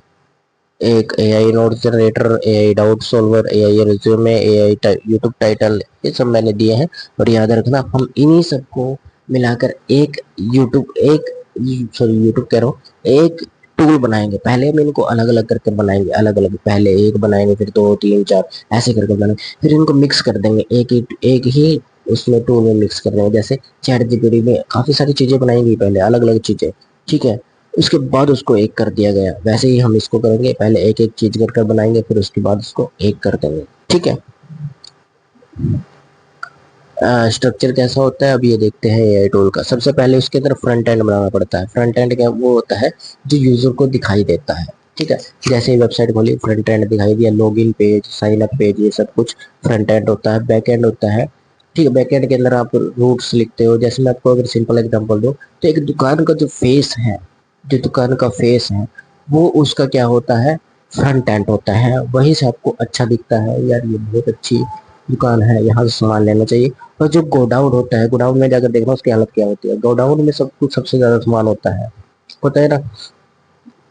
एक AI note generator, AI doubt solver, AI resume, AI YouTube title, ये सब मैंने दिए हैं। और याद रखना, हम इन्हीं सबको मिलाकर एक यूट्यूब एक सॉरी यूट्यूब कह रहा हूँ, एक टूल बनाएंगे। पहले हम इनको अलग अलग करके बनाएंगे, अलग अलग, पहले एक बनाएंगे, फिर दो, तीन, चार, ऐसे करके बनाएंगे, फिर इनको मिक्स कर देंगे एक ही उसमें टूल में मिक्स कर देंगे। जैसे चैट जीपीटी में काफी सारी चीजें बनाएंगी, पहले अलग अलग चीजें। ठीक है, उसके बाद उसको एक कर दिया गया, वैसे ही हम इसको करेंगे, पहले एक एक चीज कर बनाएंगे, फिर उसके बाद उसको एक कर देंगे। ठीक है, स्ट्रक्चर कैसा होता है अब ये देखते हैं। एआई टूल का सबसे पहले उसके अंदर फ्रंट एंड बनाना पड़ता है। फ्रंट एंड क्या वो होता है, जो यूजर को दिखाई देता है। ठीक है, जैसे ही वेबसाइट खोली, फ्रंट एंड दिखाई दिया, login page, sign up page, ये सब कुछ फ्रंट एंड होता है। बैक एंड होता है, ठीक है, बैक एंड के अंदर आप रूट्स लिखते हो। जैसे मैं आपको अगर सिंपल एग्जांपल दूं, तो एक दुकान का जो फेस है, जो दुकान का फेस है, वो उसका क्या होता है, फ्रंट एंड होता है। वहीं से आपको अच्छा दिखता है यार, ये बहुत अच्छी दुकान है, यहाँ से सामान लेना चाहिए। और जो गोडाउन होता है, गोडाउन में जाकर देखना उसकी हालत क्या होती है। गोडाउन में सब कुछ सबसे ज्यादा सामान होता है ना।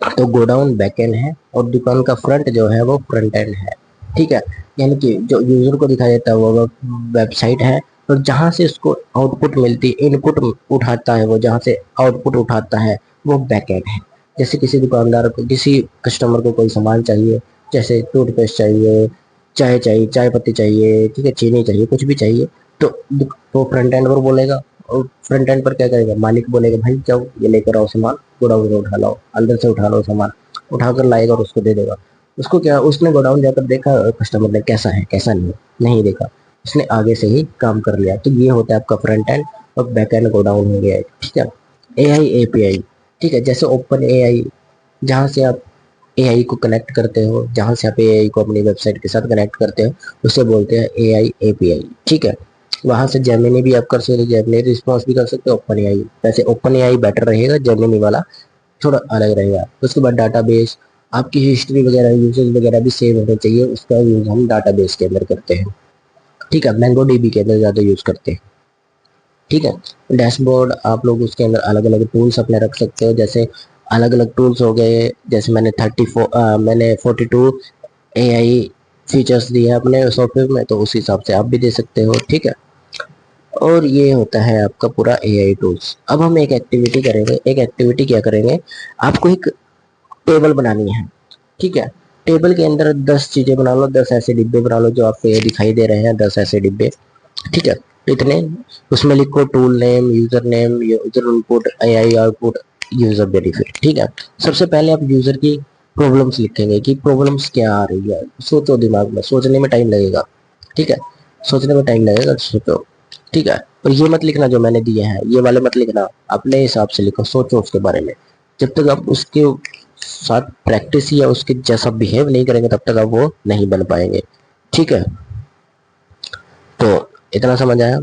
तो गोडाउन बैक एंड है और दुकान का फ्रंट जो है वो फ्रंट एंड है। ठीक है, यानी कि जो यूजर को दिखाई देता है वो वेबसाइट है, और जहां से उसको आउटपुट मिलती है, इनपुट उठाता है वो, जहां से आउटपुट उठाता है वो बैक एंड है। जैसे किसी दुकानदार को, किसी कस्टमर को कोई सामान चाहिए, जैसे टूथपेस्ट चाहिए, चाय चाहिए, चाय पत्ती चाहिए, ठीक है, चीनी चाहिए, कुछ भी चाहिए, तो वो फ्रंट एंड पर बोलेगा। और फ्रंट एंड पर क्या करेगा, मालिक बोलेगा भाई जाओ ये लेकर आओ सामान, गोडाउन से उठा लाओ, अंदर से उठा लो सामान, उठाकर लाएगा और उसको दे देगा। उसको क्या, उसने गोडाउन जाकर देखा कस्टमर ने कैसा है कैसा नहीं है, नहीं देखा, उसने आगे से ही काम कर लिया। तो ये होता है आपका फ्रंट एंड और बैक एंड गोडाउन हो गया है, ठीक है। एआई एपीआई, ठीक है, जैसे ओपन एआई, जहाँ से आप एआई को कनेक्ट करते हो, जहाँ से आप एआई को अपनी वेबसाइट के साथ कनेक्ट करते हो, उसे बोलते हैं एआई एपीआई, ठीक है। वहां से जेमिनी भी आप कर सकते हो, जेमिनी रिस्पॉन्स भी कर सकते हो, ओपन एआई। वैसे ओपन एआई बेटर रहेगा, जेमिनी वाला थोड़ा अलग रहेगा। उसके बाद डाटाबेस, आपकी हिस्ट्री वगैरह यूजेज वगैरह भी सेव होने चाहिए, उसका यूज हम डाटाबेस के अंदर करते हैं, ठीक है। मैंगो डीबी के अंदर ज़्यादा यूज करते हैं, ठीक है। डैशबोर्ड आप लोग उसके अंदर अलग अलग टूल्स अपने रख सकते हो, जैसे अलग अलग टूल्स हो गए, जैसे मैंने 42 एआई फीचर्स दिए हैं अपने सॉफ्टवेयर में, तो उस हिसाब से आप भी दे सकते हो, ठीक है। और ये होता है आपका पूरा एआई टूल्स। अब हम एक एक्टिविटी करेंगे, एक एक्टिविटी क्या करेंगे, आपको एक टेबल बनानी है, ठीक है। टेबल के अंदर 10 चीजें बना लो, 10 ऐसे डिब्बे बना लो जो आपको ये दिखाई दे रहे हैं, 10 ऐसे डिब्बे, ठीक है। इतने, उसमें लिखो tool name, user input, AI output, user benefit, ठीक है। सबसे पहले आप यूजर की प्रॉब्लम्स लिखेंगे कि प्रॉब्लम्स क्या आ रही है, सोचो, दिमाग में सोचने में टाइम लगेगा, ठीक है, सोचने में टाइम लगेगा, सोचो, ठीक है। और ये मत लिखना जो मैंने दिए हैं, ये वाले मत लिखना, अपने हिसाब से लिखो, सोचो उसके बारे में। जब तक आप उसके साथ प्रैक्टिस या उसके जैसा बिहेव नहीं करेंगे तब तक आप वो नहीं बन पाएंगे, ठीक है। तो इतना समझ आया।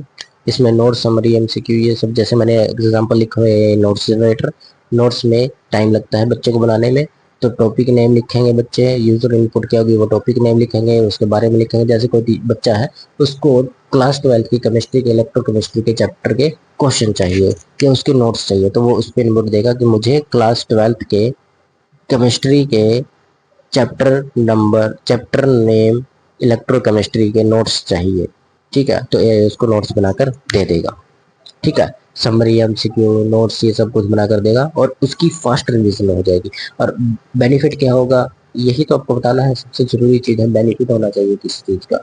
इसमें नोट्स, समरी, एमसीक्यू, ये सब जैसे मैंने एग्जांपल लिखा हुआ है, नोट्स जनरेटर, नोट्स में टाइम लगता है बच्चे को बनाने में, तो टॉपिक नेम लिखेंगे बच्चे, यूजर इनपुट क्या होगी वो टॉपिक नेम लिखेंगे, उसके बारे में लिखेंगे। जैसे कोई बच्चा है, उसको क्लास 12 की केमिस्ट्री के, इलेक्ट्रोकेमिस्ट्री के चैप्टर के क्वेश्चन चाहिए या उसके नोट्स चाहिए, तो वो उस पर इनपुट देगा कि मुझे क्लास 12 के केमिस्ट्री के चैप्टर नेम, इलेक्ट्रोकेमिस्ट्री के नोट्स चाहिए, ठीक है। तो ये उसको नोट्स बनाकर दे देगा, ठीक है। समरी, एमसीक्यू, नोट्स, ये सब कुछ बनाकर देगा और उसकी फास्ट रिवीजन हो जाएगी। और बेनिफिट क्या होगा, यही तो आपको बताना है, सबसे जरूरी चीज है, बेनिफिट होना चाहिए किसी चीज का,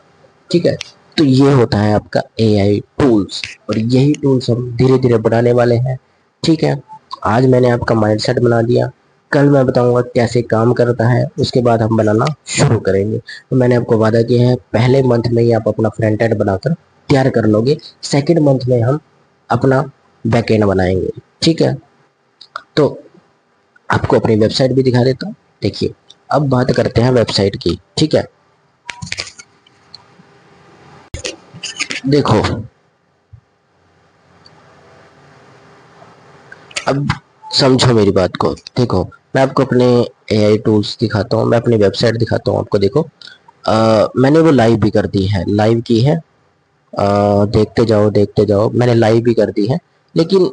ठीक है। तो ये होता है आपका एआई टूल्स, और यही टूल्स हम धीरे धीरे बनाने वाले हैं, ठीक है। आज मैंने आपका माइंडसेट बना दिया, कल मैं बताऊंगा कैसे काम करता है, उसके बाद हम बनाना शुरू करेंगे। तो मैंने आपको वादा किया है, पहले मंथ में ही आप अपना फ्रंट एंड बनाकर तैयार कर लोगे, सेकेंड मंथ में हम अपना बैकएंड बनाएंगे, ठीक है। तो आपको अपनी वेबसाइट भी दिखा देता हूँ, देखिए। अब बात करते हैं वेबसाइट की, ठीक है। देखो, अब समझो मेरी बात को, देखो, मैं आपको अपने एआई टूल्स दिखाता हूँ, मैं अपनी वेबसाइट दिखाता हूँ आपको, देखो। मैंने वो लाइव भी कर दी है, लाइव की है, देखते जाओ देखते जाओ, मैंने लाइव भी कर दी है, लेकिन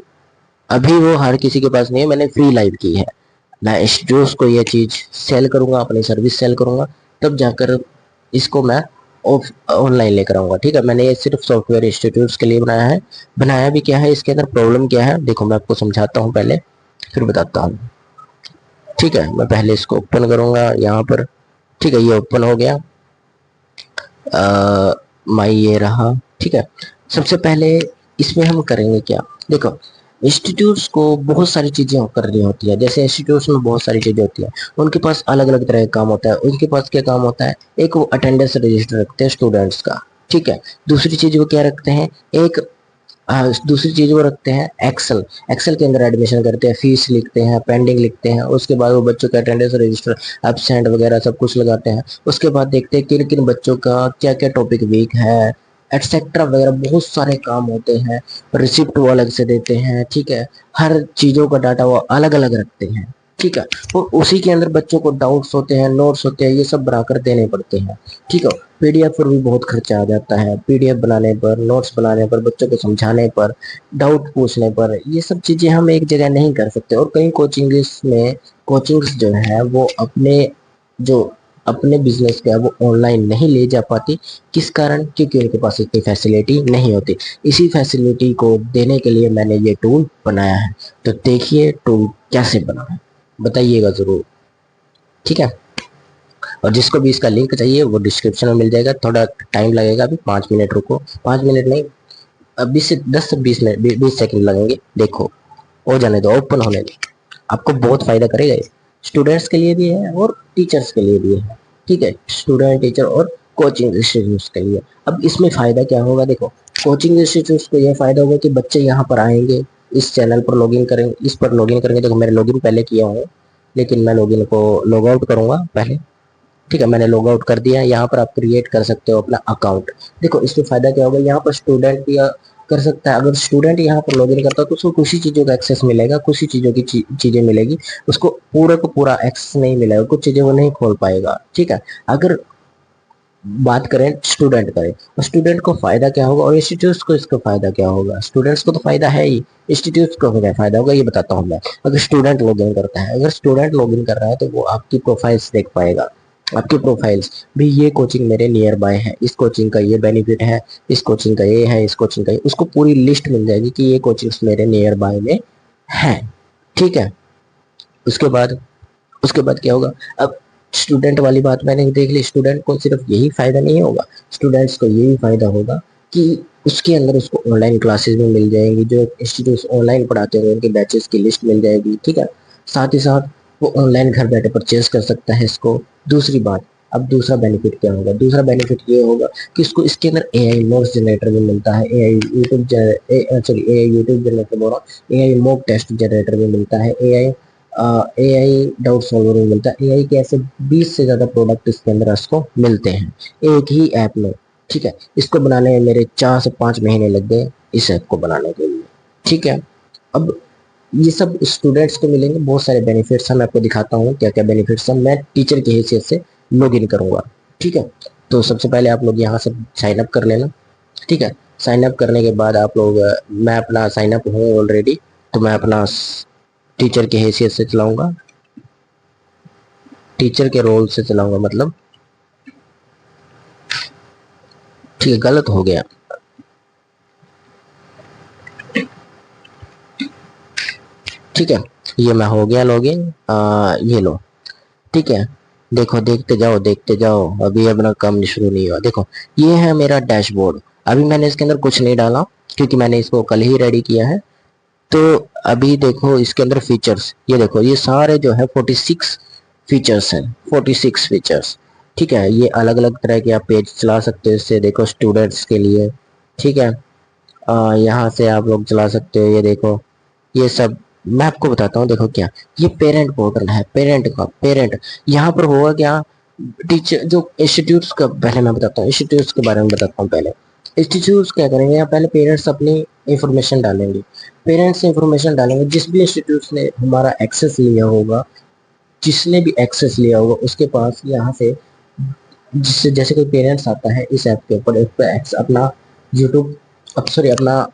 अभी वो हर किसी के पास नहीं है, मैंने फ्री लाइव की है। मैं इंस्टीट्यूट्स को ये चीज सेल करूंगा, अपनी सर्विस सेल करूंगा, तब जाकर इसको मैं ऑनलाइन लेकर आऊंगा, ठीक है। मैंने ये सिर्फ सॉफ्टवेयर इंस्टीट्यूट्स के लिए बनाया है। बनाया भी क्या है, इसके अंदर प्रॉब्लम क्या है, देखो मैं आपको समझाता हूँ पहले, फिर बताता हूँ, ठीक है। मैं पहले इसको ओपन करूंगा यहाँ पर, ठीक है, ये ओपन हो गया, माई ये रहा, ठीक है। सबसे पहले इसमें हम करेंगे क्या, देखो, इंस्टीट्यूट्स को बहुत सारी चीजें करनी होती है, जैसे इंस्टीट्यूट्स में बहुत सारी चीजें होती है, उनके पास अलग अलग तरह का काम होता है। उनके पास क्या काम होता है, एक वो अटेंडेंस रजिस्टर रखते हैं स्टूडेंट्स का, ठीक है। दूसरी चीज वो क्या रखते हैं, एक दूसरी चीज वो रखते हैं एक्सेल, एक्सेल के अंदर एडमिशन करते हैं, फीस लिखते हैं, पेंडिंग लिखते हैं, उसके बाद वो बच्चों का अटेंडेंस रजिस्टर, एब्सेंट वगैरह सब कुछ लगाते हैं। उसके बाद देखते हैं किन किन बच्चों का क्या क्या टॉपिक वीक है, एटसेट्रा वगैरह, बहुत सारे काम होते हैं। रिसिप्ट वो अलग से देते हैं, ठीक है। हर चीजों का डाटा वो अलग अलग रखते हैं, ठीक है। और उसी के अंदर बच्चों को डाउट्स होते हैं, नोट्स होते हैं, ये सब बनाकर देने पड़ते हैं, ठीक है। पीडीएफ पर भी बहुत खर्चा आ जाता है, पीडीएफ बनाने पर, नोट्स बनाने पर, बच्चों को समझाने पर, डाउट पूछने पर, ये सब चीजें हम एक जगह नहीं कर सकते। और कई कोचिंग्स जो है वो जो अपने बिजनेस का वो ऑनलाइन नहीं ले जा पाती, किस कारण, क्योंकि उनके पास इतनी फैसिलिटी नहीं होती। इसी फैसिलिटी को देने के लिए मैंने ये टूल बनाया है। तो देखिए टूल कैसे बना है, बताइएगा जरूर, ठीक है। और जिसको भी इसका लिंक चाहिए वो डिस्क्रिप्शन में मिल जाएगा, थोड़ा टाइम लगेगा, अभी 5 मिनट रुको, 5 मिनट नहीं, 20 से 10 से 20 मिनट, 20 सेकंड लगेंगे, देखो, हो जाने दो, ओपन होने दो, आपको बहुत फायदा करेगा ये, स्टूडेंट्स के लिए भी है और टीचर्स के लिए भी है, ठीक है, स्टूडेंट, टीचर और कोचिंग इंस्टीट्यूट्स के लिए। अब इसमें फ़ायदा क्या होगा, देखो कोचिंग इंस्टीट्यूट्स को यह फ़ायदा होगा कि बच्चे यहाँ पर आएंगे, इस चैनल पर लॉगिन करेंगे, इस पर लॉगिन करेंगे। देखो मैंने लॉगिन पहले किया हूँ, लेकिन मैं लॉगिन को लॉग आउट करूँगा पहले। ठीक है, मैंने लॉग आउट कर दिया है। यहाँ पर आप क्रिएट कर सकते हो अपना अकाउंट। देखो इसमें फ़ायदा क्या होगा, यहाँ पर स्टूडेंट भी कर सकता है। अगर स्टूडेंट यहाँ पर लॉगिन करता है तो उसको कुछ ही चीज़ों का एक्सेस मिलेगा, कुछ ही चीज़ों की चीज़ें मिलेगी, उसको पूरा को पूरा एक्सेस नहीं मिलेगा, कुछ चीज़ें वो नहीं खोल पाएगा। ठीक है, अगर बात करें स्टूडेंट करें, तो स्टूडेंट को फायदा क्या होगा और इंस्टीट्यूट्स को इसका फायदा क्या होगा। स्टूडेंट्स को तो फायदा है ही, इंस्टीट्यूट्स को क्या फायदा होगा ये बताता हूँ मैं। अगर स्टूडेंट लॉगिन करता है, अगर स्टूडेंट लॉगिन कर रहा है तो वो आपकी प्रोफाइल्स देख पाएगा, आपकी प्रोफाइल्स भी, ये कोचिंग मेरे नियर बाय है, इस कोचिंग का ये बेनिफिट है, इस कोचिंग का ये है, इस कोचिंग का ये, उसको पूरी लिस्ट मिल जाएगी कि ये कोचिंग्स मेरे नियर बाय में है। ठीक है, उसके बाद उसके बाद क्या होगा, अब स्टूडेंट वाली बात मैंने देख ली। स्टूडेंट को सिर्फ यही फायदा नहीं होगा, स्टूडेंट्स को यही फायदा होगा कि उसके अंदर उसको ऑनलाइन क्लासेस भी मिल जाएंगी, जो इंस्टीट्यूट ऑनलाइन पढ़ाते होंगे उनके बैचेस की लिस्ट मिल जाएगी। ठीक है, साथ ही साथ वो ऑनलाइन घर बैठे परचेज कर सकता है इसको। दूसरी बात, अब दूसरा बेनिफिट क्या होगा, दूसरा बेनिफिट ये होगा कि इसको इसके अंदर एआई नोट्स जनरेटर भी मिलता है, एआई यूट्यूब जनरेटर बोल रहा हूँ, एआई मॉक टेस्ट जनरेटर भी मिलता है, एआई डाउट सॉल्वर भी मिलता है। एआई के ऐसे 20 से ज़्यादा प्रोडक्ट इसके अंदर इसको मिलते हैं एक ही ऐप में। ठीक है, इसको बनाने में मेरे 4 से 5 महीने लग गए इस ऐप को बनाने के लिए। ठीक है, अब ये सब स्टूडेंट्स को मिलेंगे, बहुत सारे बेनिफिट्स हैं, मैं आपको दिखाता हूँ क्या क्या बेनिफिट्स हैं। मैं टीचर की हैसियत से लॉग इन करूँगा। ठीक है, तो सबसे पहले आप लोग यहाँ से साइन अप कर लेना। ठीक है, साइन अप करने के बाद आप लोग, मैं अपना साइन अप हूँ ऑलरेडी, तो मैं अपना टीचर की हैसियत से चलाऊंगा, टीचर के रोल से चलाऊंगा मतलब। ठीक है, गलत हो गया। ठीक है, ये मैं हो गया लॉगिन, ये लो। ठीक है, देखो देखते जाओ देखते जाओ, अभी अपना काम शुरू नहीं हुआ। देखो ये है मेरा डैशबोर्ड, अभी मैंने इसके अंदर कुछ नहीं डाला क्योंकि मैंने इसको कल ही रेडी किया है। तो अभी देखो इसके अंदर फीचर्स, ये देखो ये सारे जो है 46 फीचर्स हैं, 46 फीचर्स। ठीक है, ये अलग अलग तरह के आप पेज चला सकते हो इससे। देखो स्टूडेंट्स के लिए, ठीक है, यहाँ से आप लोग चला सकते हो। ये देखो ये सब मैं आपको बताता हूँ। देखो क्या, ये पेरेंट पोर्टल है, पेरेंट का पेरेंट। यहाँ पर होगा क्या, टीचर जो इंस्टीट्यूट्स का, पहले मैं बताता हूँ इंस्टीट्यूट्स के बारे में बताता हूँ। पहले इंस्टीट्यूट्स क्या करेंगे, यहाँ पहले पेरेंट्स अपनी इंफॉर्मेशन डालेंगे, पेरेंट्स इंफॉर्मेशन डालेंगे। जिस भी इंस्टीट्यूट ने हमारा एक्सेस लिया होगा, जिसने भी एक्सेस लिया होगा उसके पास यहाँ से, जिससे जैसे कोई पेरेंट्स आता है इस ऐप के ऊपर, इस पर अपना यूट्यूब, अब सॉरी अपना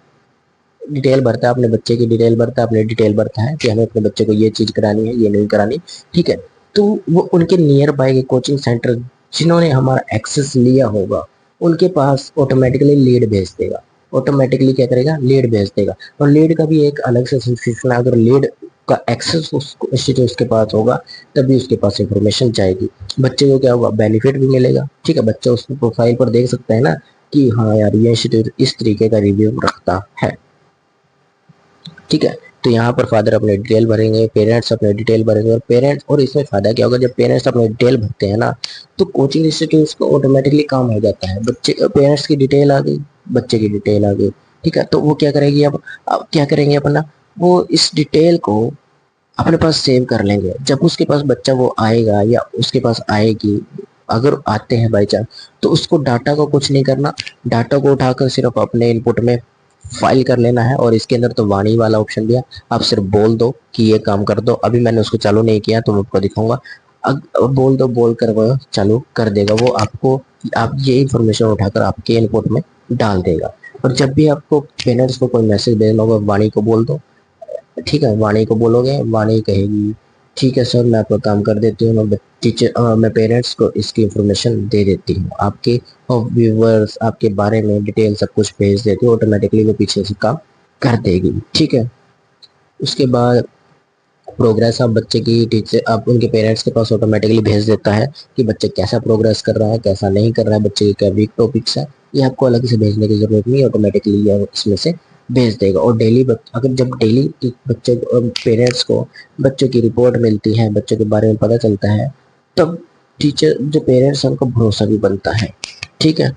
डिटेल भरता है, अपने बच्चे की डिटेल भरता है, अपनी डिटेल भरता है कि हमें अपने बच्चे को ये चीज़ करानी है, ये नहीं करानी। ठीक है, तो वो उनके नियर बाय के कोचिंग सेंटर जिन्होंने हमारा एक्सेस लिया होगा उनके पास ऑटोमेटिकली लीड भेज देगा। ऑटोमेटिकली क्या करेगा, लीड भेज देगा। और लीड का भी एक अलग से सिस्टम है, अगर लीड का एक्सेस उस इंस्टीट्यूट के पास होगा तभी उसके पास इंफॉर्मेशन जाएगी। बच्चे को क्या होगा, बेनिफिट भी मिलेगा। ठीक है, बच्चा उस प्रोफाइल पर देख सकता है ना कि हाँ यार ये इंस्टीट्यूट इस तरीके का रिव्यू रखता है। ठीक है, तो यहाँ पर फादर अपने डिटेल भरेंगे, पेरेंट्स अपने डिटेल भरेंगे, और पेरेंट्स, और इसमें फायदा क्या होगा, जब पेरेंट्स अपने डिटेल भरते हैं ना तो कोचिंग इंस्टीट्यूट को ऑटोमेटिकली काम हो जाता है। बच्चे पेरेंट्स की डिटेल आ गई, बच्चे की डिटेल आ गई। ठीक है, तो वो क्या करेगी, अब क्या करेंगे अपना, वो इस डिटेल को अपने पास सेव कर लेंगे। जब उसके पास बच्चा वो आएगा या उसके पास आएगी, अगर आते हैं बाई चांस, तो उसको डाटा को कुछ नहीं करना, डाटा को उठाकर सिर्फ अपने इनपुट में फाइल कर लेना है। और इसके अंदर तो वाणी वाला ऑप्शन भी है, आप सिर्फ बोल दो कि ये काम कर दो। अभी मैंने उसको चालू नहीं किया तो मैं आपको दिखाऊंगा। अब बोल दो, बोल कर वो चालू कर देगा, वो आपको, आप ये इंफॉर्मेशन उठाकर आपके इनपुट में डाल देगा। और जब भी आपको पेरेंट्स को कोई मैसेज भेजना होगा, वाणी को बोल दो। ठीक है, वाणी को बोलोगे, वाणी कहेगी ठीक है सर मैं आपका काम कर देती हूँ, मैं टीचर मैं पेरेंट्स को इसकी इंफॉर्मेशन दे देती हूँ, आपके व्यूवर्स आपके बारे में डिटेल सब कुछ भेज देती हूँ, ऑटोमेटिकली वो पीछे से काम कर देगी। ठीक है, उसके बाद प्रोग्रेस आप बच्चे की टीचर आप उनके पेरेंट्स के पास ऑटोमेटिकली भेज देता है कि बच्चे कैसा प्रोग्रेस कर रहा है, कैसा नहीं कर रहा है, बच्चे के क्या वीक टॉपिक्स है। ये आपको अलग से भेजने की जरूरत नहीं, ऑटोमेटिकली ये इसमें से भेज देगा। और डेली अगर जब डेली बच्चे पेरेंट्स को बच्चों की रिपोर्ट मिलती है, बच्चों के बारे में पता चलता है, तब टीचर जो पेरेंट्स हैं उनका भरोसा भी बनता है। ठीक है,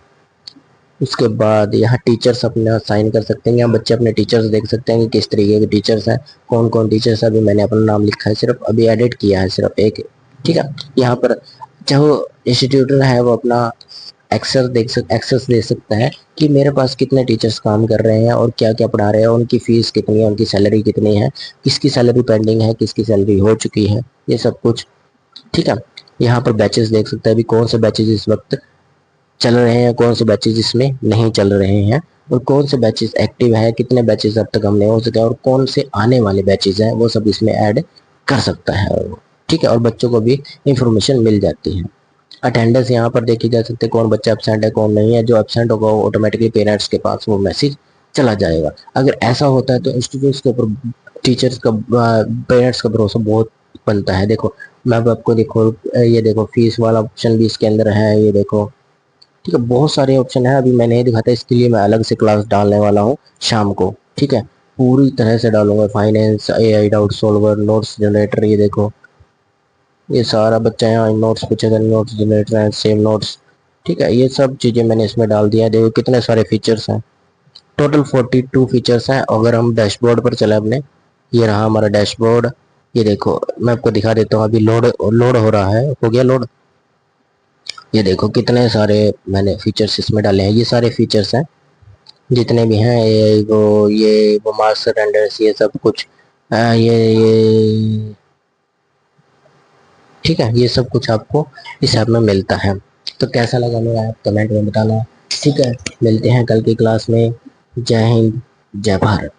उसके बाद यहाँ टीचर्स अपना साइन कर सकते हैं, यहाँ बच्चे अपने टीचर्स देख सकते हैं कि किस तरीके के टीचर्स हैं, कौन कौन टीचर्स है। अभी मैंने अपना नाम लिखा है, सिर्फ अभी एडिट किया है सिर्फ एक। ठीक है, यहाँ पर जो इंस्टीट्यूटर है वो अपना एक्सेस दे सकता है कि मेरे पास कितने टीचर्स काम कर रहे हैं और क्या क्या पढ़ा रहे हैं, उनकी फीस कितनी है, उनकी सैलरी कितनी है, किसकी सैलरी पेंडिंग है, किसकी सैलरी हो चुकी है, ये सब कुछ। ठीक है, यहाँ पर बैचेस देख सकते हैं अभी कौन से बैचेस इस वक्त चल रहे हैं, कौन से बैचेस इसमें नहीं चल रहे हैं, और कौन से बैचेस एक्टिव है, कितने बैचेस अब तक हमने हो सके, और कौन से आने वाले बैचेस हैं वो सब इसमें ऐड कर सकता है। ठीक है, और बच्चों को भी इंफॉर्मेशन मिल जाती है। अटेंडेंस यहाँ पर देखी जा सकती है, कौन बच्चा एबसेंट है कौन नहीं है। जो एबसेंट होगा वो ऑटोमेटिकली पेरेंट्स के पास वो मैसेज चला जाएगा। अगर ऐसा होता है तो इंस्टीट्यूट्स के ऊपर टीचर्स का पेरेंट्स का भरोसा बहुत बनता है। देखो मैं अब आपको देखो, ये देखो फीस वाला ऑप्शन भी इसके अंदर है, ये देखो। ठीक है, बहुत सारे ऑप्शन है, अभी मैं नहीं दिखाता, इसके लिए मैं अलग से क्लास डालने वाला हूँ शाम को। ठीक है, पूरी तरह से डालूंगा, finance, AI doubt solver, notes generator, ये देखो ये सारा बच्चा यहाँ नोट्स पूछेगा, नोट्स जनरेटर है, सेम नोट्स। ठीक है, ये सब चीज़ें मैंने इसमें डाल दिया है। देखो कितने सारे फीचर्स हैं, टोटल 42 फीचर्स हैं। अगर हम डैशबोर्ड पर चले अपने, ये रहा हमारा डैशबोर्ड। ये देखो मैं आपको दिखा देता हूँ, अभी लोड लोड हो रहा है, हो गया लोड। ये देखो कितने सारे मैंने फीचर्स इसमें डाले हैं, ये सारे फीचर्स हैं जितने भी हैं, ये वो मास्टर रेंडर्स, ये सब कुछ ये ठीक है, ये सब कुछ आपको इस ऐप में मिलता है। तो कैसा लगा मेरा ऐप कमेंट में बताना। ठीक है, मिलते हैं कल की क्लास में। जय हिंद, जय भारत।